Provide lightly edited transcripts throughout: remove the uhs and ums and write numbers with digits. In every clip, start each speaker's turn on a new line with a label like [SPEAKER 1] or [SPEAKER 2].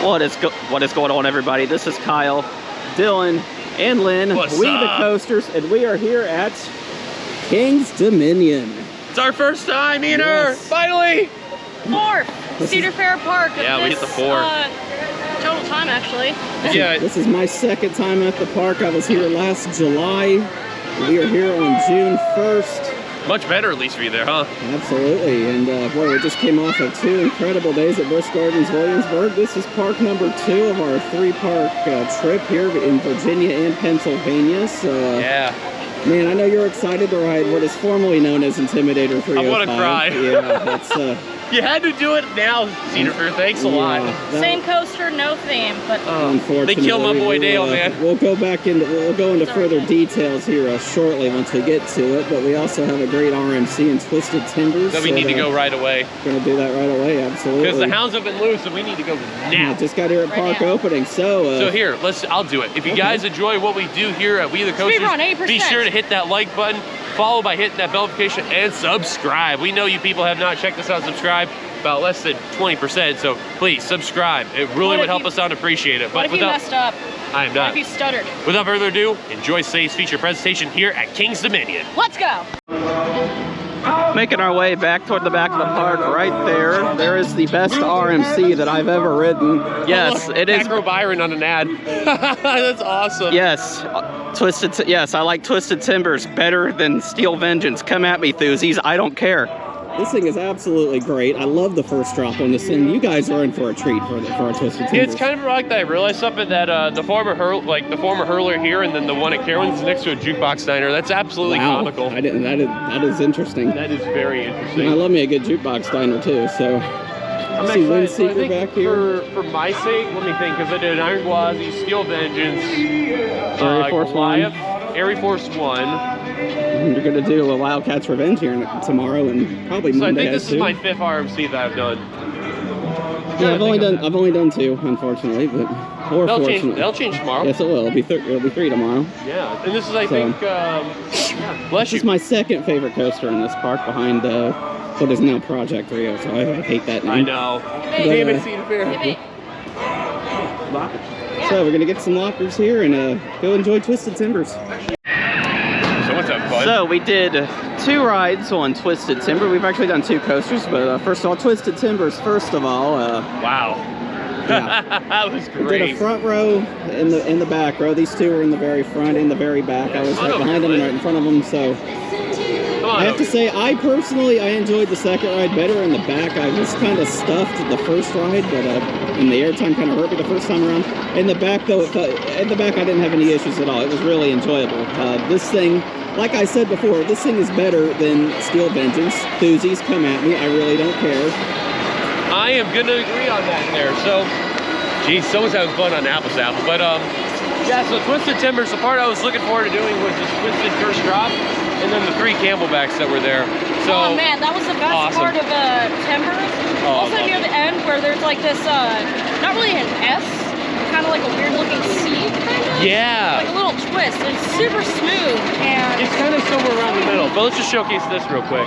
[SPEAKER 1] What is going on, everybody? This is Kyle, Dillon, and Lynne,
[SPEAKER 2] What's
[SPEAKER 1] We
[SPEAKER 2] up?
[SPEAKER 1] the Coasters, and we are here at King's Dominion.
[SPEAKER 2] It's our first time, Eater!
[SPEAKER 1] Yes.
[SPEAKER 2] Finally!
[SPEAKER 3] Fourth, Cedar Fair Park.
[SPEAKER 2] Yeah, we hit the 4.
[SPEAKER 3] Total time, actually.
[SPEAKER 2] Yeah,
[SPEAKER 1] This is my second time at the park. I was here last July. We are here on June 1st.
[SPEAKER 2] much better at least for you there, huh?
[SPEAKER 1] Absolutely, and boy, we just came off of 2 incredible days at Busch Gardens Williamsburg. This is park number 2 of our 3-park trip here in Virginia and Pennsylvania. So,
[SPEAKER 2] Yeah.
[SPEAKER 1] man, I know you're excited to ride what is formerly known as Intimidator 305.
[SPEAKER 2] I want to cry.
[SPEAKER 1] Yeah, that's
[SPEAKER 2] You had to do it now, Cedar Fair. Thanks a lot.
[SPEAKER 3] Same coaster, no theme, but
[SPEAKER 1] unfortunately,
[SPEAKER 2] They killed my boy Dale, man.
[SPEAKER 1] We'll go into further details here shortly once we get to it. But we also have a great RMC and Twisted Timbers.
[SPEAKER 2] So we need to go right away.
[SPEAKER 1] Gonna do that right away, absolutely.
[SPEAKER 2] Because the hounds have been loose and we need to go now.
[SPEAKER 1] Just got here at park opening, so
[SPEAKER 2] here, I'll do it. If you guys enjoy what we do here at We the Coasters,
[SPEAKER 3] run, 8%.
[SPEAKER 2] be sure to hit that like button, follow by hitting that bell notification, and subscribe. We know you people have not checked us out and subscribed, about less than 20%, so please subscribe. It really would help us out and appreciate it.
[SPEAKER 3] what if you messed up?
[SPEAKER 2] I am
[SPEAKER 3] What
[SPEAKER 2] not.
[SPEAKER 3] if you stuttered?
[SPEAKER 2] Without further ado, enjoy today's feature presentation here at King's Dominion.
[SPEAKER 3] Let's go!
[SPEAKER 1] making our way back toward the back of the park. Right there is the best RMC that I've ever ridden. Yes, it is.
[SPEAKER 2] Acro Byron on an ad. That's awesome.
[SPEAKER 1] Yes, yes, I like Twisted Timbers better than Steel Vengeance. Come at me, Thuzies. I don't care. This thing is absolutely great. I love the first drop on this thing. You guys are in for a treat for our Twisted Timbers.
[SPEAKER 2] It's kind of like that. I realized something that the former hurler here and then the one at Carowinds is next to a jukebox diner. That's absolutely comical.
[SPEAKER 1] I didn't. That is interesting.
[SPEAKER 2] That is very interesting.
[SPEAKER 1] And I love me a good jukebox diner too. So
[SPEAKER 2] I'm
[SPEAKER 1] see
[SPEAKER 2] excited.
[SPEAKER 1] Wind
[SPEAKER 2] So I
[SPEAKER 1] Seeker
[SPEAKER 2] think
[SPEAKER 1] back here.
[SPEAKER 2] For my sake, let me think, because I did an Iron Gwazi, Steel Vengeance,
[SPEAKER 1] Air Force
[SPEAKER 2] Goliath,
[SPEAKER 1] One.
[SPEAKER 2] Air Force One.
[SPEAKER 1] You're gonna do a Wildcats Revenge here tomorrow and probably
[SPEAKER 2] So
[SPEAKER 1] Monday.
[SPEAKER 2] I think this is my 5th RMC that I've done.
[SPEAKER 1] Yeah, I've only done 2, unfortunately, but fortunately.
[SPEAKER 2] They'll change tomorrow.
[SPEAKER 1] Yes, it will. It'll be 3 tomorrow.
[SPEAKER 2] Yeah, and this is I think bless
[SPEAKER 1] This
[SPEAKER 2] you.
[SPEAKER 1] is my 2nd favorite coaster in this park, behind what is now Project Rio. So I hate that name.
[SPEAKER 2] I know. Damn it, Cedar Fair.
[SPEAKER 1] So we're gonna get some lockers here and go enjoy Twisted Timbers.
[SPEAKER 2] So what's up, bud?
[SPEAKER 1] So we did 2 rides on Twisted Timber. We've actually done 2 coasters, but first of all, Twisted Timbers. First of all,
[SPEAKER 2] wow.
[SPEAKER 1] yeah.
[SPEAKER 2] That was
[SPEAKER 1] We did a
[SPEAKER 2] great.
[SPEAKER 1] front row in the back row. These 2 were in the very front, in the very back. I was right behind them and right in front of them. So
[SPEAKER 2] Come on,
[SPEAKER 1] I have to say, I enjoyed the second ride better in the back. I was kind of stuffed the first ride, but and the airtime kind of hurt me the first time around. In the back, though, in the back I didn't have any issues at all. It was really enjoyable. This thing, like I said before, this thing is better than Steel Vengeance. Thuzies, come at me. I really don't care.
[SPEAKER 2] I am gonna agree on that there. So, geez, someone's having fun on Apples Apple. But yeah. So Twisted Timbers, the part I was looking forward to doing was this Twisted first drop, and then the 3 Camelbacks that were there. So,
[SPEAKER 3] oh man, that was the best part of Timbers. Also near the end where there's like this, not really an S, kind of like a weird looking C, kind of.
[SPEAKER 2] Yeah.
[SPEAKER 3] Like a little twist. It's super smooth and
[SPEAKER 2] It's kind of somewhere around the middle. But let's just showcase this real quick.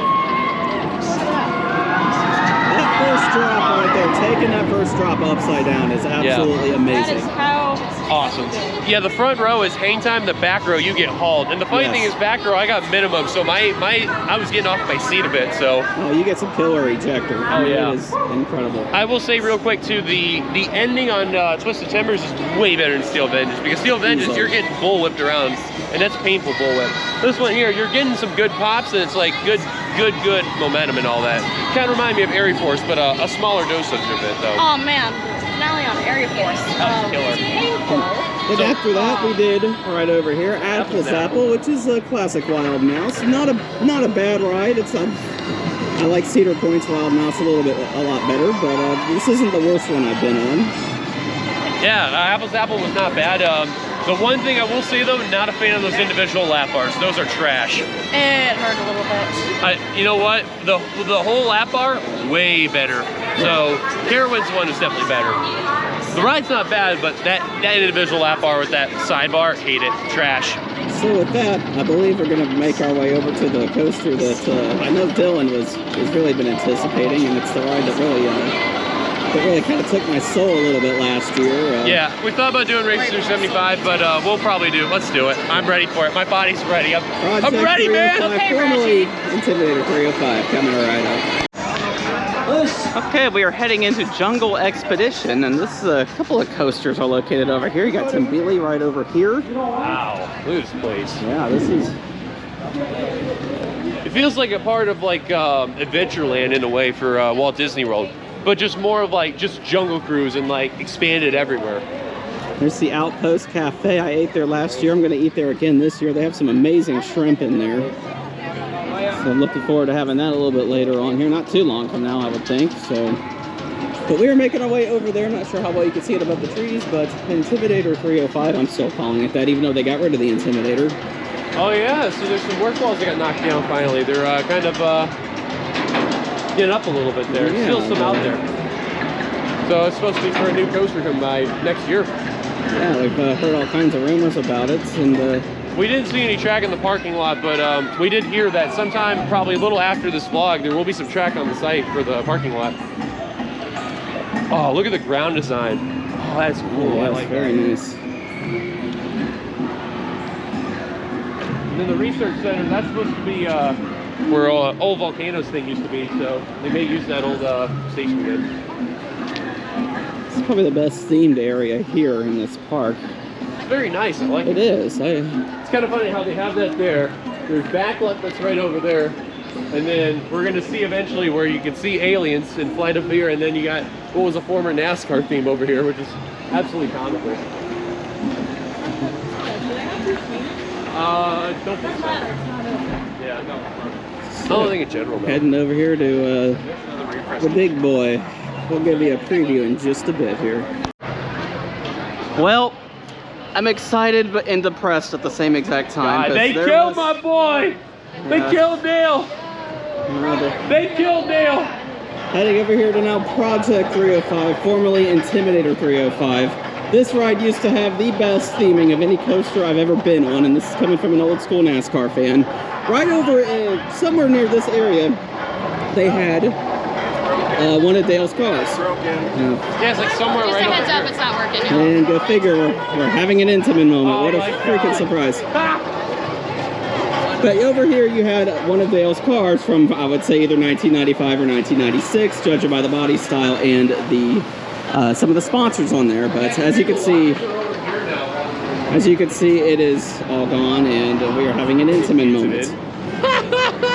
[SPEAKER 1] That first drop right there, taking that first drop upside down is absolutely amazing.
[SPEAKER 3] that is how
[SPEAKER 2] Awesome. Yeah, the front row is hang time. The back row, you get hauled. And the funny thing is, back row, I got minimum. So I was getting off my seat a bit. So.
[SPEAKER 1] Oh, you get some killer ejector.
[SPEAKER 2] Oh yeah.
[SPEAKER 1] It is incredible.
[SPEAKER 2] I will say real quick too, the ending on Twisted Timbers is way better than Steel Vengeance, because Steel Vengeance you're getting bull whipped around, and that's painful bull whip. This one here, you're getting some good pops, and it's like good momentum and all that. Kind of remind me of Air Force, but a smaller dosage of it though.
[SPEAKER 3] oh man, finale on Air Force.
[SPEAKER 2] That was killer.
[SPEAKER 3] Painful.
[SPEAKER 1] And after that, we did right over here Apples Apple, which is a classic Wild Mouse. Not a bad ride. It's I like Cedar Point's Wild Mouse a lot better, but this isn't the worst one I've been on.
[SPEAKER 2] Yeah, Apples Apple was not bad. The one thing I will say though, not a fan of those individual lap bars. Those are trash.
[SPEAKER 3] It hurt a little bit.
[SPEAKER 2] You know what? The whole lap bar, way better. So Carowinds one is definitely better. The ride's not bad, but that individual lap bar with that sidebar, hate it. Trash.
[SPEAKER 1] So with that, I believe we're going to make our way over to the coaster that I know Dillon has really been anticipating, and it's the ride that really that really kind of took my soul a little bit last year.
[SPEAKER 2] Yeah, we thought about doing races through 75, but we'll probably do it. Let's do it. I'm ready for it. My body's ready. I'm ready, man.
[SPEAKER 1] Formerly Intimidator 305 coming right up. Okay, we are heading into Jungle Expedition, and this is a couple of coasters are located over here. You got Timbili right over here.
[SPEAKER 2] Wow, look at this place.
[SPEAKER 1] Yeah, this is...
[SPEAKER 2] It feels like a part of like Adventureland in a way for Walt Disney World, but just more of like just Jungle Cruise and like expanded everywhere.
[SPEAKER 1] There's the Outpost Cafe. I ate there last year. I'm going to eat there again this year. They have some amazing shrimp in there. So I'm looking forward to having that a little bit later on here. Not too long from now, I would think. So, but we are making our way over there. I'm not sure how well you can see it above the trees, but Intimidator 305, I'm still calling it that, even though they got rid of the Intimidator.
[SPEAKER 2] Oh yeah, so there's some work walls that got knocked down finally. They're kind of getting up a little bit there.
[SPEAKER 1] Yeah,
[SPEAKER 2] Still some out there. So it's supposed to be for a new coaster coming by next year.
[SPEAKER 1] Yeah, we've heard all kinds of rumors about it, and
[SPEAKER 2] we didn't see any track in the parking lot, but we did hear that sometime, probably a little after this vlog, there will be some track on the site for the parking lot. Oh, look at the ground design. Oh, that's cool.
[SPEAKER 1] yeah,
[SPEAKER 2] I like
[SPEAKER 1] very
[SPEAKER 2] that.
[SPEAKER 1] nice.
[SPEAKER 2] And then the research center, that's supposed to be where old Volcanoes thing used to be, so they may use that old station again.
[SPEAKER 1] It's probably the best themed area here in this park.
[SPEAKER 2] It's very nice, I like it.
[SPEAKER 1] It is.
[SPEAKER 2] It's kind of funny how they have that there. There's Backlot that's right over there. And then we're going to see eventually where you can see aliens in Flight of Fear. And then you got what was a former NASCAR theme over here, which is absolutely comical. Don't think so. Yeah, no. I don't think in general, though.
[SPEAKER 1] Heading over here to the big boy. We'll give you a preview in just a bit here. Well, I'm excited but and depressed at the same exact time.
[SPEAKER 2] God, they killed my boy! They killed Neil! They killed Neil!
[SPEAKER 1] Heading over here to now Project 305, formerly Intimidator 305. This ride used to have the best theming of any coaster I've ever been on, and this is coming from an old school NASCAR fan. Right over somewhere near this area, they had one of Dale's cars.
[SPEAKER 2] Yeah, it's like somewhere
[SPEAKER 3] Just
[SPEAKER 2] right
[SPEAKER 3] a
[SPEAKER 2] over
[SPEAKER 3] heads up,
[SPEAKER 2] here.
[SPEAKER 3] it's not working.
[SPEAKER 1] And go figure, we're having an Intamin moment.
[SPEAKER 2] Oh
[SPEAKER 1] What a
[SPEAKER 2] my
[SPEAKER 1] freaking
[SPEAKER 2] God.
[SPEAKER 1] surprise.
[SPEAKER 2] Ah!
[SPEAKER 1] But over here you had one of Dale's cars from, I would say, either 1995 or 1996, judging by the body style and the some of the sponsors on there. But as you can see, it is all gone, and we are having an Intamin moment.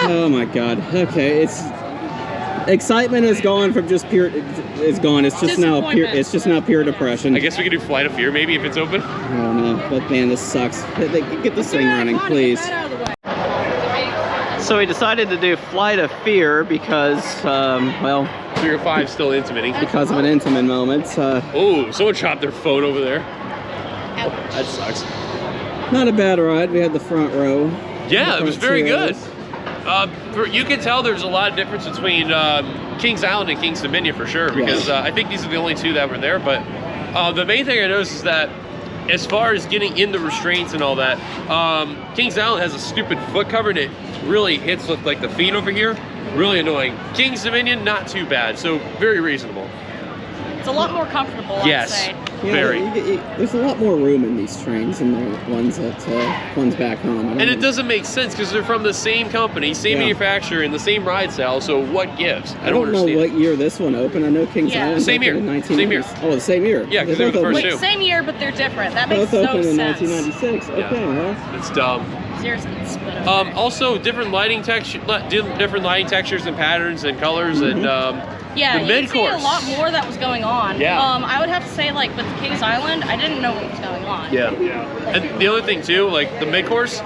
[SPEAKER 1] Oh my God. Okay, excitement is gone from just pure. It's gone. It's just now pure. It's just now pure depression.
[SPEAKER 2] I guess we could do Flight of Fear maybe if it's open.
[SPEAKER 1] I don't know, but man, this sucks. Get this thing running, please. So we decided to do Flight of Fear because, well,
[SPEAKER 2] 305 still intimating.
[SPEAKER 1] because of an Intamin moment.
[SPEAKER 2] Oh, someone chopped their phone over there. That sucks.
[SPEAKER 1] Not a bad ride. We had the front row.
[SPEAKER 2] Yeah, it was very good.
[SPEAKER 1] Chairs.
[SPEAKER 2] You can tell there's a lot of difference between Kings Island and Kings Dominion for sure, because I think these are the only two that were there. But the main thing I noticed is that as far as getting in the restraints and all that, Kings Island has a stupid foot cover and it really hits with like the feet over here. Really annoying. Kings Dominion, not too bad, so very reasonable.
[SPEAKER 3] It's a lot more comfortable,
[SPEAKER 2] Yes,
[SPEAKER 3] I'd say.
[SPEAKER 1] Yeah,
[SPEAKER 2] very.
[SPEAKER 1] There's a lot more room in these trains than the ones back home.
[SPEAKER 2] And it doesn't make sense because they're from the same company, same manufacturer, and the same ride style. So what gives?
[SPEAKER 1] I don't know what year this one opened. I know Kings Island
[SPEAKER 2] Same year.
[SPEAKER 1] opened in 1990s.
[SPEAKER 2] Same year.
[SPEAKER 1] Oh, the same year.
[SPEAKER 2] Yeah, because they were the first two.
[SPEAKER 3] Same year, but they're different. That makes
[SPEAKER 1] Both
[SPEAKER 3] no
[SPEAKER 1] opened in
[SPEAKER 3] sense.
[SPEAKER 1] 1996.
[SPEAKER 2] Yeah.
[SPEAKER 1] Okay, well.
[SPEAKER 2] It's dumb.
[SPEAKER 3] Zero's getting split over.
[SPEAKER 2] Also, different lighting textures and patterns and colors and
[SPEAKER 3] yeah,
[SPEAKER 2] the
[SPEAKER 3] you can see a
[SPEAKER 2] mid-course.
[SPEAKER 3] lot more that was going on.
[SPEAKER 2] Yeah.
[SPEAKER 3] I would have to say, like, with Kings Island, I didn't know what was going on.
[SPEAKER 2] Yeah. And the other thing too, like the mid-course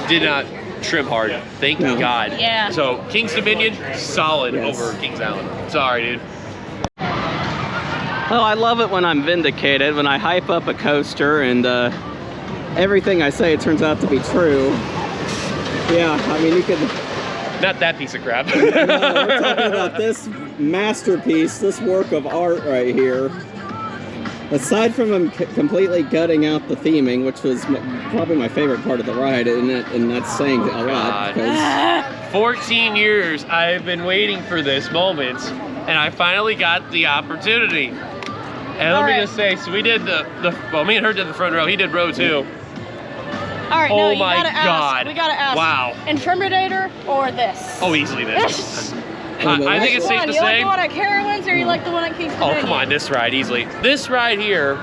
[SPEAKER 2] did not trim hard. Thank God.
[SPEAKER 3] Yeah.
[SPEAKER 2] So Kings Dominion, solid
[SPEAKER 1] Yes.
[SPEAKER 2] over Kings Island. Sorry, dude.
[SPEAKER 1] Well, I love it when I'm vindicated, when I hype up a coaster and everything I say turns out to be true. Yeah, I mean, you could...
[SPEAKER 2] Not that piece of crap.
[SPEAKER 1] No, we're talking about this masterpiece, this work of art right here. Aside from them completely gutting out the theming, which was probably my favorite part of the ride, and that's saying a lot.
[SPEAKER 2] 14 years I've been waiting for this moment. and I finally got the opportunity. And let me just say, so we did well, me and her did the front row. He did row 2.
[SPEAKER 3] All right, no,
[SPEAKER 2] Oh
[SPEAKER 3] you
[SPEAKER 2] my
[SPEAKER 3] gotta
[SPEAKER 2] God.
[SPEAKER 3] ask. We gotta ask.
[SPEAKER 2] Wow.
[SPEAKER 3] Intimidator or this?
[SPEAKER 2] Oh, easily this. I think it's safe to
[SPEAKER 3] You
[SPEAKER 2] say.
[SPEAKER 3] like the one at Carowinds or you like the one at King's
[SPEAKER 2] Oh,
[SPEAKER 3] Dominion?
[SPEAKER 2] come on, this ride easily. This ride here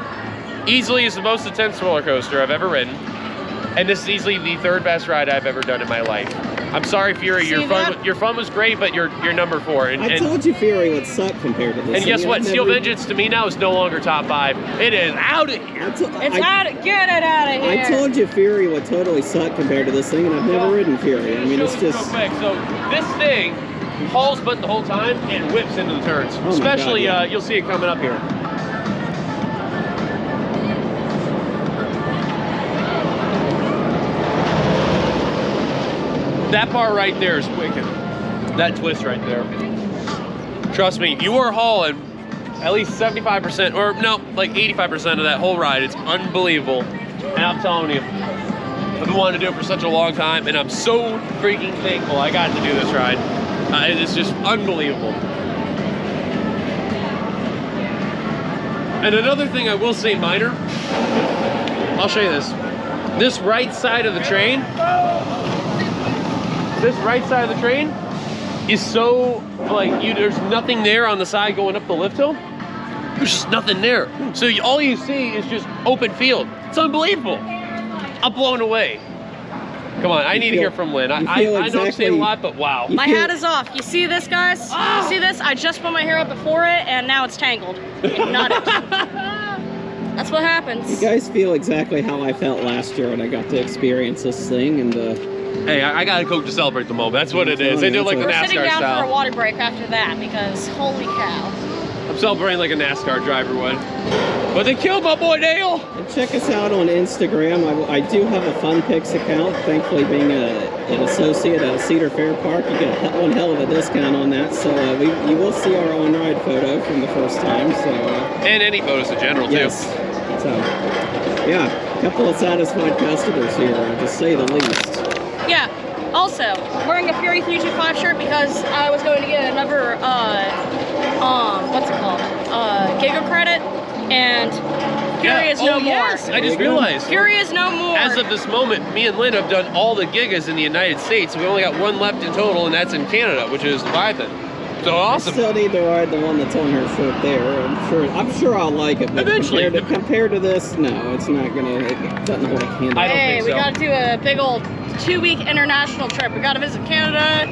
[SPEAKER 2] easily is the most intense roller coaster I've ever ridden. And this is easily the 3rd best ride I've ever done in my life. I'm sorry, Fury, your fun was great, but you're number 4.
[SPEAKER 1] I told you Fury would suck compared to this.
[SPEAKER 2] And guess what? Steel Vengeance to me now is no longer top 5. It is out of here.
[SPEAKER 3] Get it out of here.
[SPEAKER 1] I told you Fury would totally suck compared to this thing, and I've never ridden Fury. I mean, it's just...
[SPEAKER 2] Real quick. So this thing hauls butt the whole time and whips into the turns.
[SPEAKER 1] Oh
[SPEAKER 2] Especially,
[SPEAKER 1] God, yeah.
[SPEAKER 2] You'll see it coming up here. That part right there is wicked. That twist right there. Trust me, you are hauling at least 75%, or no, like 85% of that whole ride. It's unbelievable. And I'm telling you, I've been wanting to do it for such a long time, and I'm so freaking thankful I got to do this ride. It's just unbelievable. And another thing I will say minor, I'll show you this. This right side of the train, is so, like, there's nothing there on the side going up the lift hill. There's just nothing there. So all you see is just open field. It's unbelievable. I'm blown away. Come on, I need to hear from Lynn. I know I'm saying a lot, but wow.
[SPEAKER 3] My hat is off. You see this, guys? You see this? I just put my hair up before it, and now it's tangled. Not it. That's what happens.
[SPEAKER 1] You guys feel exactly how I felt last year when I got to experience this thing, and
[SPEAKER 2] hey, I got a Coke to celebrate the moment. That's what it is. They do it like the NASCAR
[SPEAKER 3] style. We're sitting down for a water break after that because holy cow.
[SPEAKER 2] I'm celebrating like a NASCAR driver would. But they killed my boy Dale.
[SPEAKER 1] And check us out on Instagram. I do have a Fun Pics account. Thankfully, being an associate at a Cedar Fair Park, you get one hell of a discount on that. So you will see our on-ride photo from the first time. So
[SPEAKER 2] and any photos in general too.
[SPEAKER 1] Yes. So yeah, a couple of satisfied customers here, to say the least.
[SPEAKER 3] Yeah. Also, I'm wearing a Fury 325 shirt because I was going to get another, what's it called? Giga credit, and Fury is no more.
[SPEAKER 2] Yes, I just realized.
[SPEAKER 3] Fury is no more.
[SPEAKER 2] As of this moment, me and Lynn have done all the gigas in the United States. We only got one left in total, and that's in Canada, which is Leviathan. So awesome.
[SPEAKER 1] I still need to ride the one that's on her shirt there. I'm sure I'll like it. But
[SPEAKER 2] eventually.
[SPEAKER 1] Compared to this, no, it's not gonna. It doesn't hold a candle.
[SPEAKER 2] I don't
[SPEAKER 3] Hey,
[SPEAKER 2] think
[SPEAKER 3] we
[SPEAKER 2] so.
[SPEAKER 3] got to do a big old 2-week international trip. We got to visit Canada,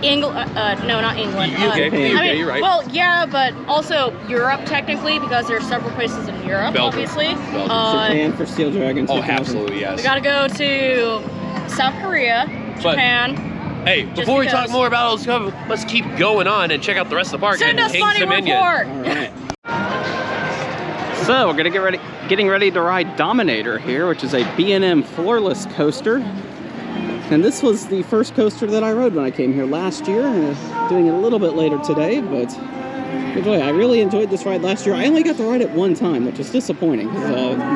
[SPEAKER 3] England. No, not England.
[SPEAKER 2] UK.
[SPEAKER 3] I mean,
[SPEAKER 2] you're right.
[SPEAKER 3] Well, yeah, but also Europe technically because there's several places in Europe,
[SPEAKER 2] Belgium.
[SPEAKER 3] obviously.
[SPEAKER 1] Japan for Steel Dragon.
[SPEAKER 2] Oh,
[SPEAKER 1] 2000.
[SPEAKER 2] absolutely, yes.
[SPEAKER 3] We got to go to South Korea, Japan.
[SPEAKER 2] Hey, before we talk more about all this stuff, let's keep going on and check out the rest of the park.
[SPEAKER 3] Send us
[SPEAKER 2] King's
[SPEAKER 3] money
[SPEAKER 2] Dominion.
[SPEAKER 3] report.
[SPEAKER 1] All right. So we're gonna getting ready to ride Dominator here, which is a B&M floorless coaster. And this was the first coaster that I rode when I came here last year. Doing it a little bit later today, but boy, I really enjoyed this ride last year. I only got to ride it one time, which is disappointing.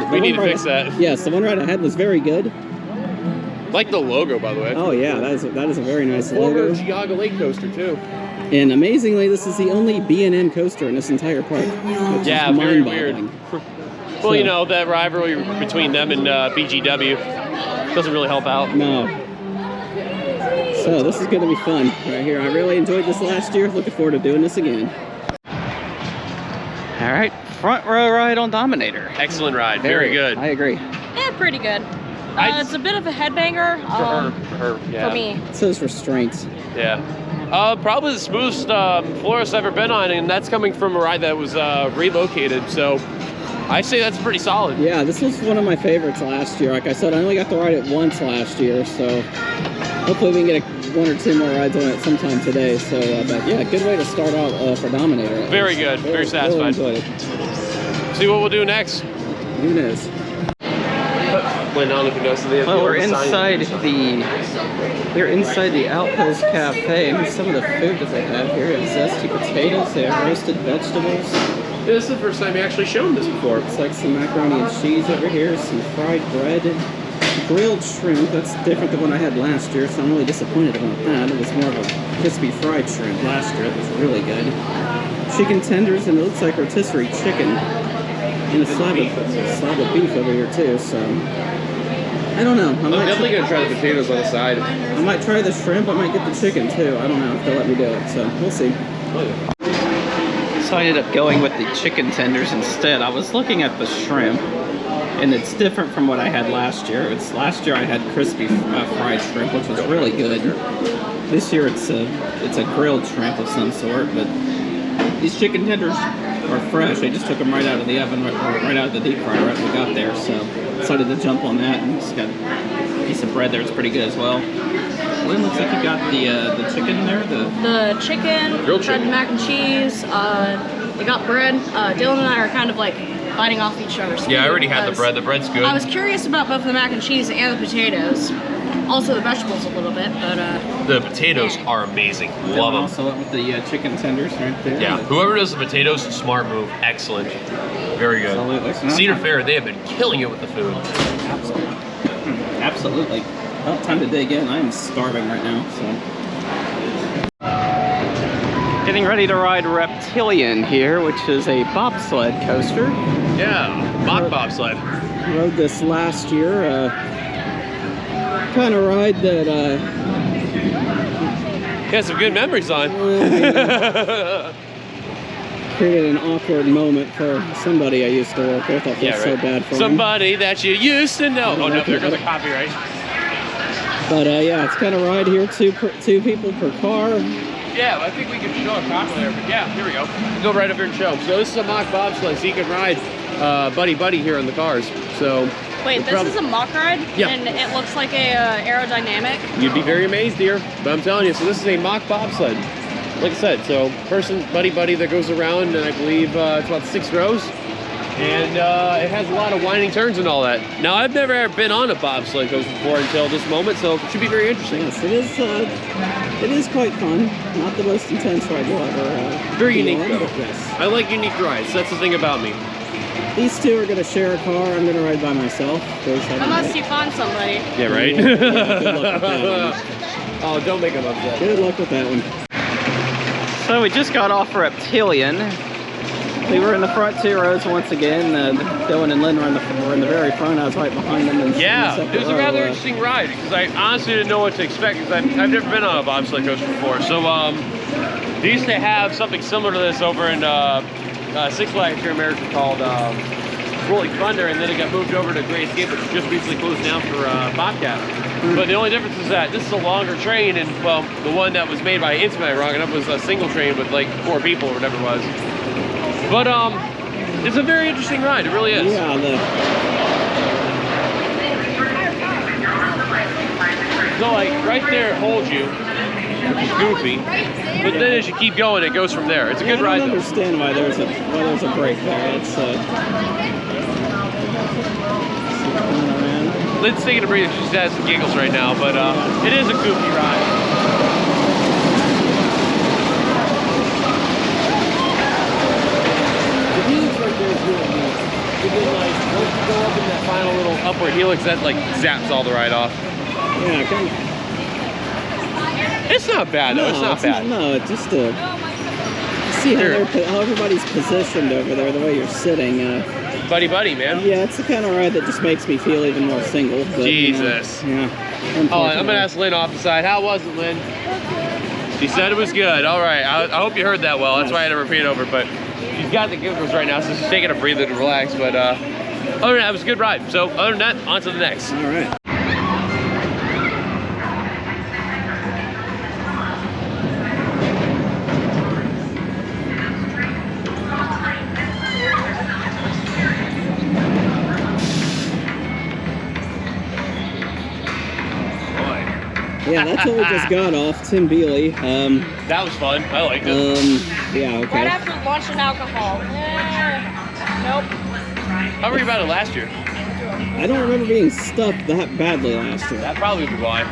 [SPEAKER 2] We need to fix that.
[SPEAKER 1] Yes, the one ride I had was very good.
[SPEAKER 2] Like the logo, by the way.
[SPEAKER 1] Oh yeah, that is a very nice
[SPEAKER 2] Former
[SPEAKER 1] logo.
[SPEAKER 2] Geauga Lake coaster too.
[SPEAKER 1] And amazingly, this is the only B&N coaster in this entire park. Which
[SPEAKER 2] Yeah,
[SPEAKER 1] is
[SPEAKER 2] very weird.
[SPEAKER 1] mind-boggling.
[SPEAKER 2] Well, you know, that rivalry between them and BGW doesn't really help out.
[SPEAKER 1] No. So this is going to be fun right here. I really enjoyed this last year. Looking forward to doing this again. All right, front row ride on Dominator.
[SPEAKER 2] Excellent ride, very good.
[SPEAKER 1] I agree.
[SPEAKER 3] Yeah, pretty good. It's a bit of a headbanger.
[SPEAKER 2] For her, yeah.
[SPEAKER 3] For me.
[SPEAKER 1] It says restraints.
[SPEAKER 2] Yeah. Probably the smoothest floorist I've ever been on, and that's coming from a ride that was relocated, so I say that's pretty solid.
[SPEAKER 1] Yeah, this was one of my favorites last year. Like I said, I only got to ride it once last year, so hopefully we can get one or two more rides on it sometime today. So, but yeah, good way to start out for Dominator.
[SPEAKER 2] Very good, very satisfied.
[SPEAKER 1] Really enjoyed it.
[SPEAKER 2] See what we'll do next.
[SPEAKER 1] Who knows?
[SPEAKER 2] Well,
[SPEAKER 1] we're inside the Outpost Cafe, and some of the food that they have here is zesty potatoes. They have roasted vegetables.
[SPEAKER 2] Yeah, this is the first time you actually shown this before.
[SPEAKER 1] It's like some macaroni and cheese over here, some fried bread. grilled shrimp. That's different than what I had last year, so I'm really disappointed about that. It was more of a crispy fried shrimp last year. It was really good. Chicken tenders, and it looks like rotisserie chicken. And a slab of beef over here too, so I don't know.
[SPEAKER 2] I'm definitely gonna try the potatoes on the side.
[SPEAKER 1] I might try the shrimp, I might get the chicken too. I don't know if they'll let me do it, so we'll see. So I ended up going with the chicken tenders instead. I was looking at the shrimp, and it's different from what I had last year. Last year I had crispy fried shrimp, which was really good. This year it's a grilled shrimp of some sort, but these chicken tenders are fresh. I just took them right out of the oven, right out of the deep fryer right when we got there. So decided to jump on that, and just got a piece of bread there. It's pretty good as well. Lynn, looks like you got the chicken there.
[SPEAKER 3] The chicken,
[SPEAKER 2] grilled
[SPEAKER 3] bread,
[SPEAKER 2] chicken,
[SPEAKER 3] mac and cheese. We got bread. Dillon and I are kind of like biting off each other's food.
[SPEAKER 2] Yeah, I already had the bread. The bread's good.
[SPEAKER 3] I was curious about both the mac and cheese and the potatoes. Also the vegetables a little bit, but
[SPEAKER 2] the potatoes are amazing. Love them.
[SPEAKER 1] Also went with the chicken tenders right there.
[SPEAKER 2] Yeah, whoever does the potatoes, smart move. Excellent. Very good.
[SPEAKER 1] Absolutely.
[SPEAKER 2] Cedar Fair, they have been killing it with the food.
[SPEAKER 1] Absolutely. Absolutely. Well, time to dig in. I am starving right now, so. Getting ready to ride Reptilian here, which is a bobsled coaster.
[SPEAKER 2] Yeah, mock bobsled.
[SPEAKER 1] Rode this last year. Kind of ride that
[SPEAKER 2] He has some good memories on.
[SPEAKER 1] Created an awkward moment for somebody I used to work with. I feel so bad for
[SPEAKER 2] somebody that you used to know. Oh no, there goes a copyright.
[SPEAKER 1] But yeah, it's kind of ride here, two people per car.
[SPEAKER 2] Yeah, I think we can show a copy there. But yeah, here we go. We'll go right up here and show them. So this is a mock bobsled, so you can ride buddy here in the cars. So.
[SPEAKER 3] Wait, this is a mock ride?
[SPEAKER 2] Yeah.
[SPEAKER 3] And it looks like a aerodynamic?
[SPEAKER 2] You'd be very amazed here, but I'm telling you, so this is a mock bobsled. Like I said, so person, buddy that goes around, and I believe it's about 6 rows. And it has a lot of winding turns and all that. Now, I've never ever been on a bobsled coaster before until this moment, so it should be very interesting.
[SPEAKER 1] Yes, it is quite fun. Not the most intense ride you'll ever
[SPEAKER 2] very unique,
[SPEAKER 1] on,
[SPEAKER 2] though.
[SPEAKER 1] Yes.
[SPEAKER 2] I like unique rides. That's the thing about me.
[SPEAKER 1] These two are going to share a car. I'm going to ride by myself.
[SPEAKER 3] Unless you find somebody.
[SPEAKER 2] Yeah, right?
[SPEAKER 1] Yeah, good luck with that one.
[SPEAKER 2] Oh, don't make them upset.
[SPEAKER 1] Good luck with that one. So we just got off Reptilian. We were in the front 2 rows once again. Dillon and Lynne were in the very front. I was right behind them.
[SPEAKER 2] Yeah, it was a rather interesting ride because I honestly didn't know what to expect because I've never been on a bobsled coaster before. So they used to have something similar to this over in Six Flags here in America called Rolling Thunder, and then it got moved over to Great Escape, which just recently closed down for Bobcat. But the only difference is that this is a longer train, and well, the one that was made by Intimidator, wrong enough, was a single train with like 4 people or whatever it was. But it's a very interesting ride. It really is.
[SPEAKER 1] Yeah.
[SPEAKER 2] So like right there, it holds you, which is goofy. But then as you keep going, it goes from there. It's a good ride.
[SPEAKER 1] I don't understand why there's a break there. It's
[SPEAKER 2] Lynn's taking a breather. She has some giggles right now, but it is a goofy ride. The helix right there is really neat. Because like once you go up in that final little upward helix, that like zaps all the ride off.
[SPEAKER 1] Yeah, kind of.
[SPEAKER 2] It's not bad though. It's not bad.
[SPEAKER 1] No, it's just see how everybody's positioned over there, the way you're sitting.
[SPEAKER 2] Buddy, man.
[SPEAKER 1] Yeah, it's the kind of ride that just makes me feel even more single. But,
[SPEAKER 2] Jesus.
[SPEAKER 1] Yeah.
[SPEAKER 2] Oh, I'm gonna ask Lynn off the side. How was it, Lynn? She said it was good. All right. I hope you heard that well. That's why I had to repeat it over. But she's got the giggles right now, so she's taking a breather to relax. But other than that, it was a good ride. So other than that, on to the next.
[SPEAKER 1] All right. Yeah, that's what we just got off. Tim Bealey.
[SPEAKER 2] That was fun. I liked it.
[SPEAKER 1] Yeah, okay.
[SPEAKER 3] Right after lunch and alcohol. Nope.
[SPEAKER 2] How were you about it last year?
[SPEAKER 1] I don't remember being stuffed that badly last year.
[SPEAKER 2] That probably would be why.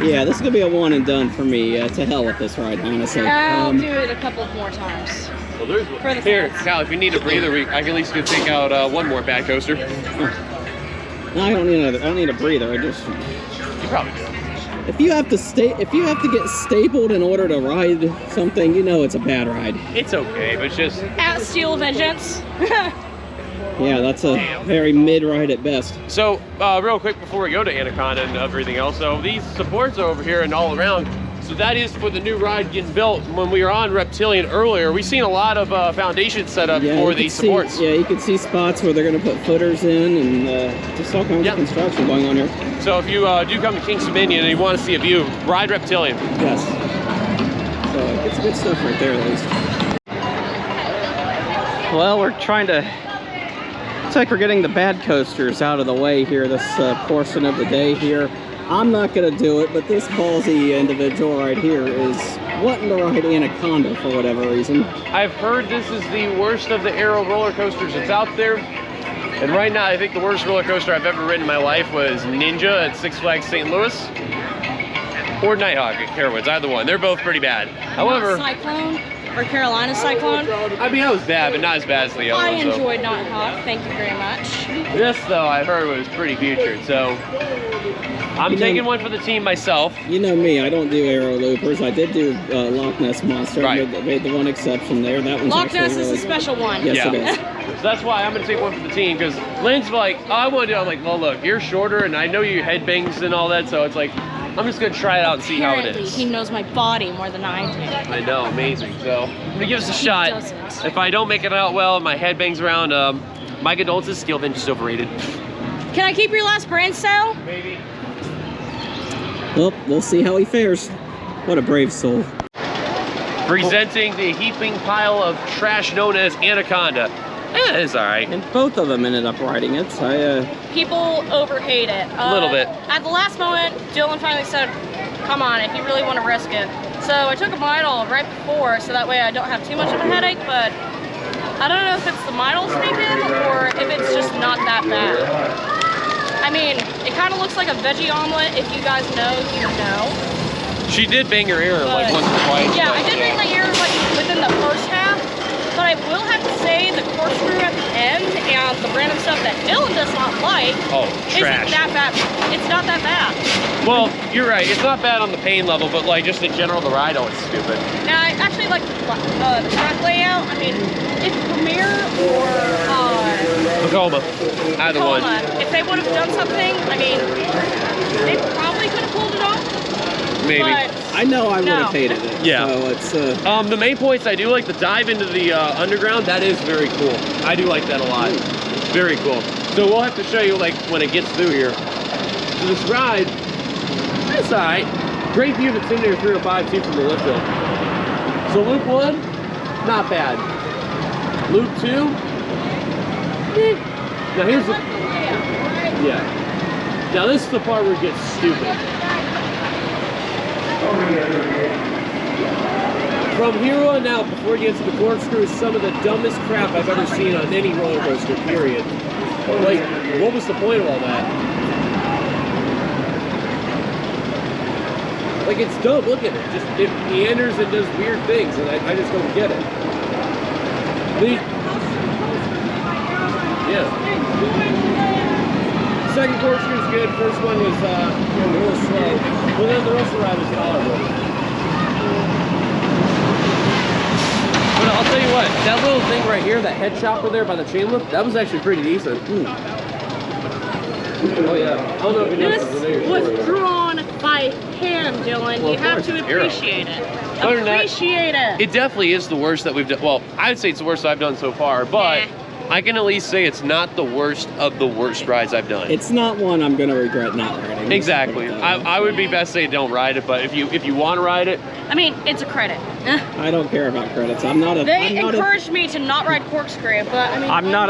[SPEAKER 1] Yeah, this is going to be a one and done for me. To hell with this ride, honestly.
[SPEAKER 3] I'll do it a couple more times.
[SPEAKER 2] Well, there's one. Here, Kyle, if you need a breather, I can at least go take out one more bad coaster.
[SPEAKER 1] No, I don't need a breather. I just.
[SPEAKER 2] You probably do.
[SPEAKER 1] If you have to get stapled in order to ride something, you know it's a bad ride.
[SPEAKER 2] It's okay, but it's just.
[SPEAKER 3] At Steel Vengeance.
[SPEAKER 1] Yeah, that's a very mid ride at best.
[SPEAKER 2] So, real quick before we go to Anaconda and everything else, so these supports are over here and all around. So that is for the new ride getting built. When we were on Reptilian earlier, we've seen a lot of foundations set up for these supports.
[SPEAKER 1] Yeah, you can see spots where they're going to put footers in and just all kinds of construction going on here.
[SPEAKER 2] So if you do come to King's Dominion and you want to see a view, ride Reptilian.
[SPEAKER 1] Yes. So it's good stuff right there, at least. Well, we're trying to... Looks like we're getting the bad coasters out of the way here, this portion of the day here. I'm not going to do it, but this ballsy individual right here is wanting to ride Anaconda for whatever reason.
[SPEAKER 2] I've heard this is the worst of the aero roller coasters that's out there. And right now, I think the worst roller coaster I've ever ridden in my life was Ninja at Six Flags St. Louis. Or Nighthawk at Carowinds, either one. They're both pretty bad. However...
[SPEAKER 3] Cyclone or Carolina Cyclone?
[SPEAKER 2] I mean, that was bad, but not as bad as the other
[SPEAKER 3] I
[SPEAKER 2] one.
[SPEAKER 3] enjoyed Nighthawk, thank you very much.
[SPEAKER 2] This, though, I heard was pretty featured, so... I'm taking one for the team myself.
[SPEAKER 1] You know me, I don't do aero loopers. I did do Loch Ness Monster.
[SPEAKER 2] Right.
[SPEAKER 1] I made the one exception there. That one's
[SPEAKER 3] Loch Ness
[SPEAKER 1] really
[SPEAKER 3] is a special one.
[SPEAKER 1] Yes,
[SPEAKER 2] Yeah.
[SPEAKER 1] it is.
[SPEAKER 2] So that's why I'm going to take one for the team, because Lynn's like, oh, I want to do it. I'm like, well, look, you're shorter, and I know you headbangs and all that, so it's like, I'm just going to try it out and see how it
[SPEAKER 3] Apparently,
[SPEAKER 2] is.
[SPEAKER 3] he knows my body more than I do.
[SPEAKER 2] I know, amazing. So, I'm going to give us a shot.
[SPEAKER 3] doesn't.
[SPEAKER 2] If I don't make it out well, my headbangs around, my condolences, Steel Vengeance is overrated.
[SPEAKER 3] Can I keep your last brain cell?
[SPEAKER 2] Maybe.
[SPEAKER 1] Well, we'll see how he fares. What a brave soul.
[SPEAKER 2] Presenting the heaping pile of trash known as Anaconda. It's alright.
[SPEAKER 1] And both of them ended up riding it. So
[SPEAKER 3] People overhate it.
[SPEAKER 2] A little bit.
[SPEAKER 3] At the last moment, Dillon finally said, come on, if you really want to risk it. So I took a Midol right before, so that way I don't have too much of a headache, but I don't know if it's the Midol speaking or if it's just not that bad. I mean, it kind of looks like a veggie omelet. If you guys know, you know.
[SPEAKER 2] She did bang her ear like once or twice.
[SPEAKER 3] Yeah, I did bang my ear like within the first half, but I will have to say the corkscrew at the end and the random stuff that Dillon does not like isn't that bad. It's not that bad.
[SPEAKER 2] Well, you're right. It's not bad on the pain level, but like just in general, the ride, it's stupid.
[SPEAKER 3] And I actually like the track layout. I mean, if Premier or
[SPEAKER 2] Tacoma, either one.
[SPEAKER 3] if they would have done something, I mean, they probably could have pulled it off.
[SPEAKER 2] Maybe.
[SPEAKER 3] But
[SPEAKER 1] I know I would have hated it.
[SPEAKER 2] Yeah.
[SPEAKER 1] So it's
[SPEAKER 2] the main points I do like the dive into the underground. That is very cool. I do like that a lot. Very cool. So we'll have to show you like when it gets through here. So this ride, it's alright. Great view that's in there 305 too from the lift hill. So loop 1, not bad. Loop 2, now here's the Now this is the part where it gets stupid. From here on out, before you get to the corkscrew, is some of the dumbest crap I've ever seen on any roller coaster, period. Like, what was the point of all that? Like, it's dumb, look at it. Just, it meanders and does weird things, and I just don't get it. Yeah. Second corkscrew is good. First one was a little slow. But then the rest of the ride was tolerable. But I'll tell you what, that little thing right here, that head chopper there by the chain lift, that was actually pretty decent. Oh yeah. I don't know if you
[SPEAKER 3] this was drawn by hand, Dillon.
[SPEAKER 2] Well,
[SPEAKER 3] you have to appreciate it.
[SPEAKER 2] Other than that,
[SPEAKER 3] Appreciate it.
[SPEAKER 2] It definitely is the worst that we've done. Well, I'd say it's the worst I've done so far, but I can at least say it's not the worst of the worst rides I've done.
[SPEAKER 1] It's not one I'm gonna regret not riding.
[SPEAKER 2] Exactly. I would be best say don't ride it, but if you want to ride it,
[SPEAKER 3] I mean, it's a credit.
[SPEAKER 1] I don't care about credits. I'm not a.
[SPEAKER 3] They encouraged me to not ride corkscrew, but I mean,
[SPEAKER 1] I'm not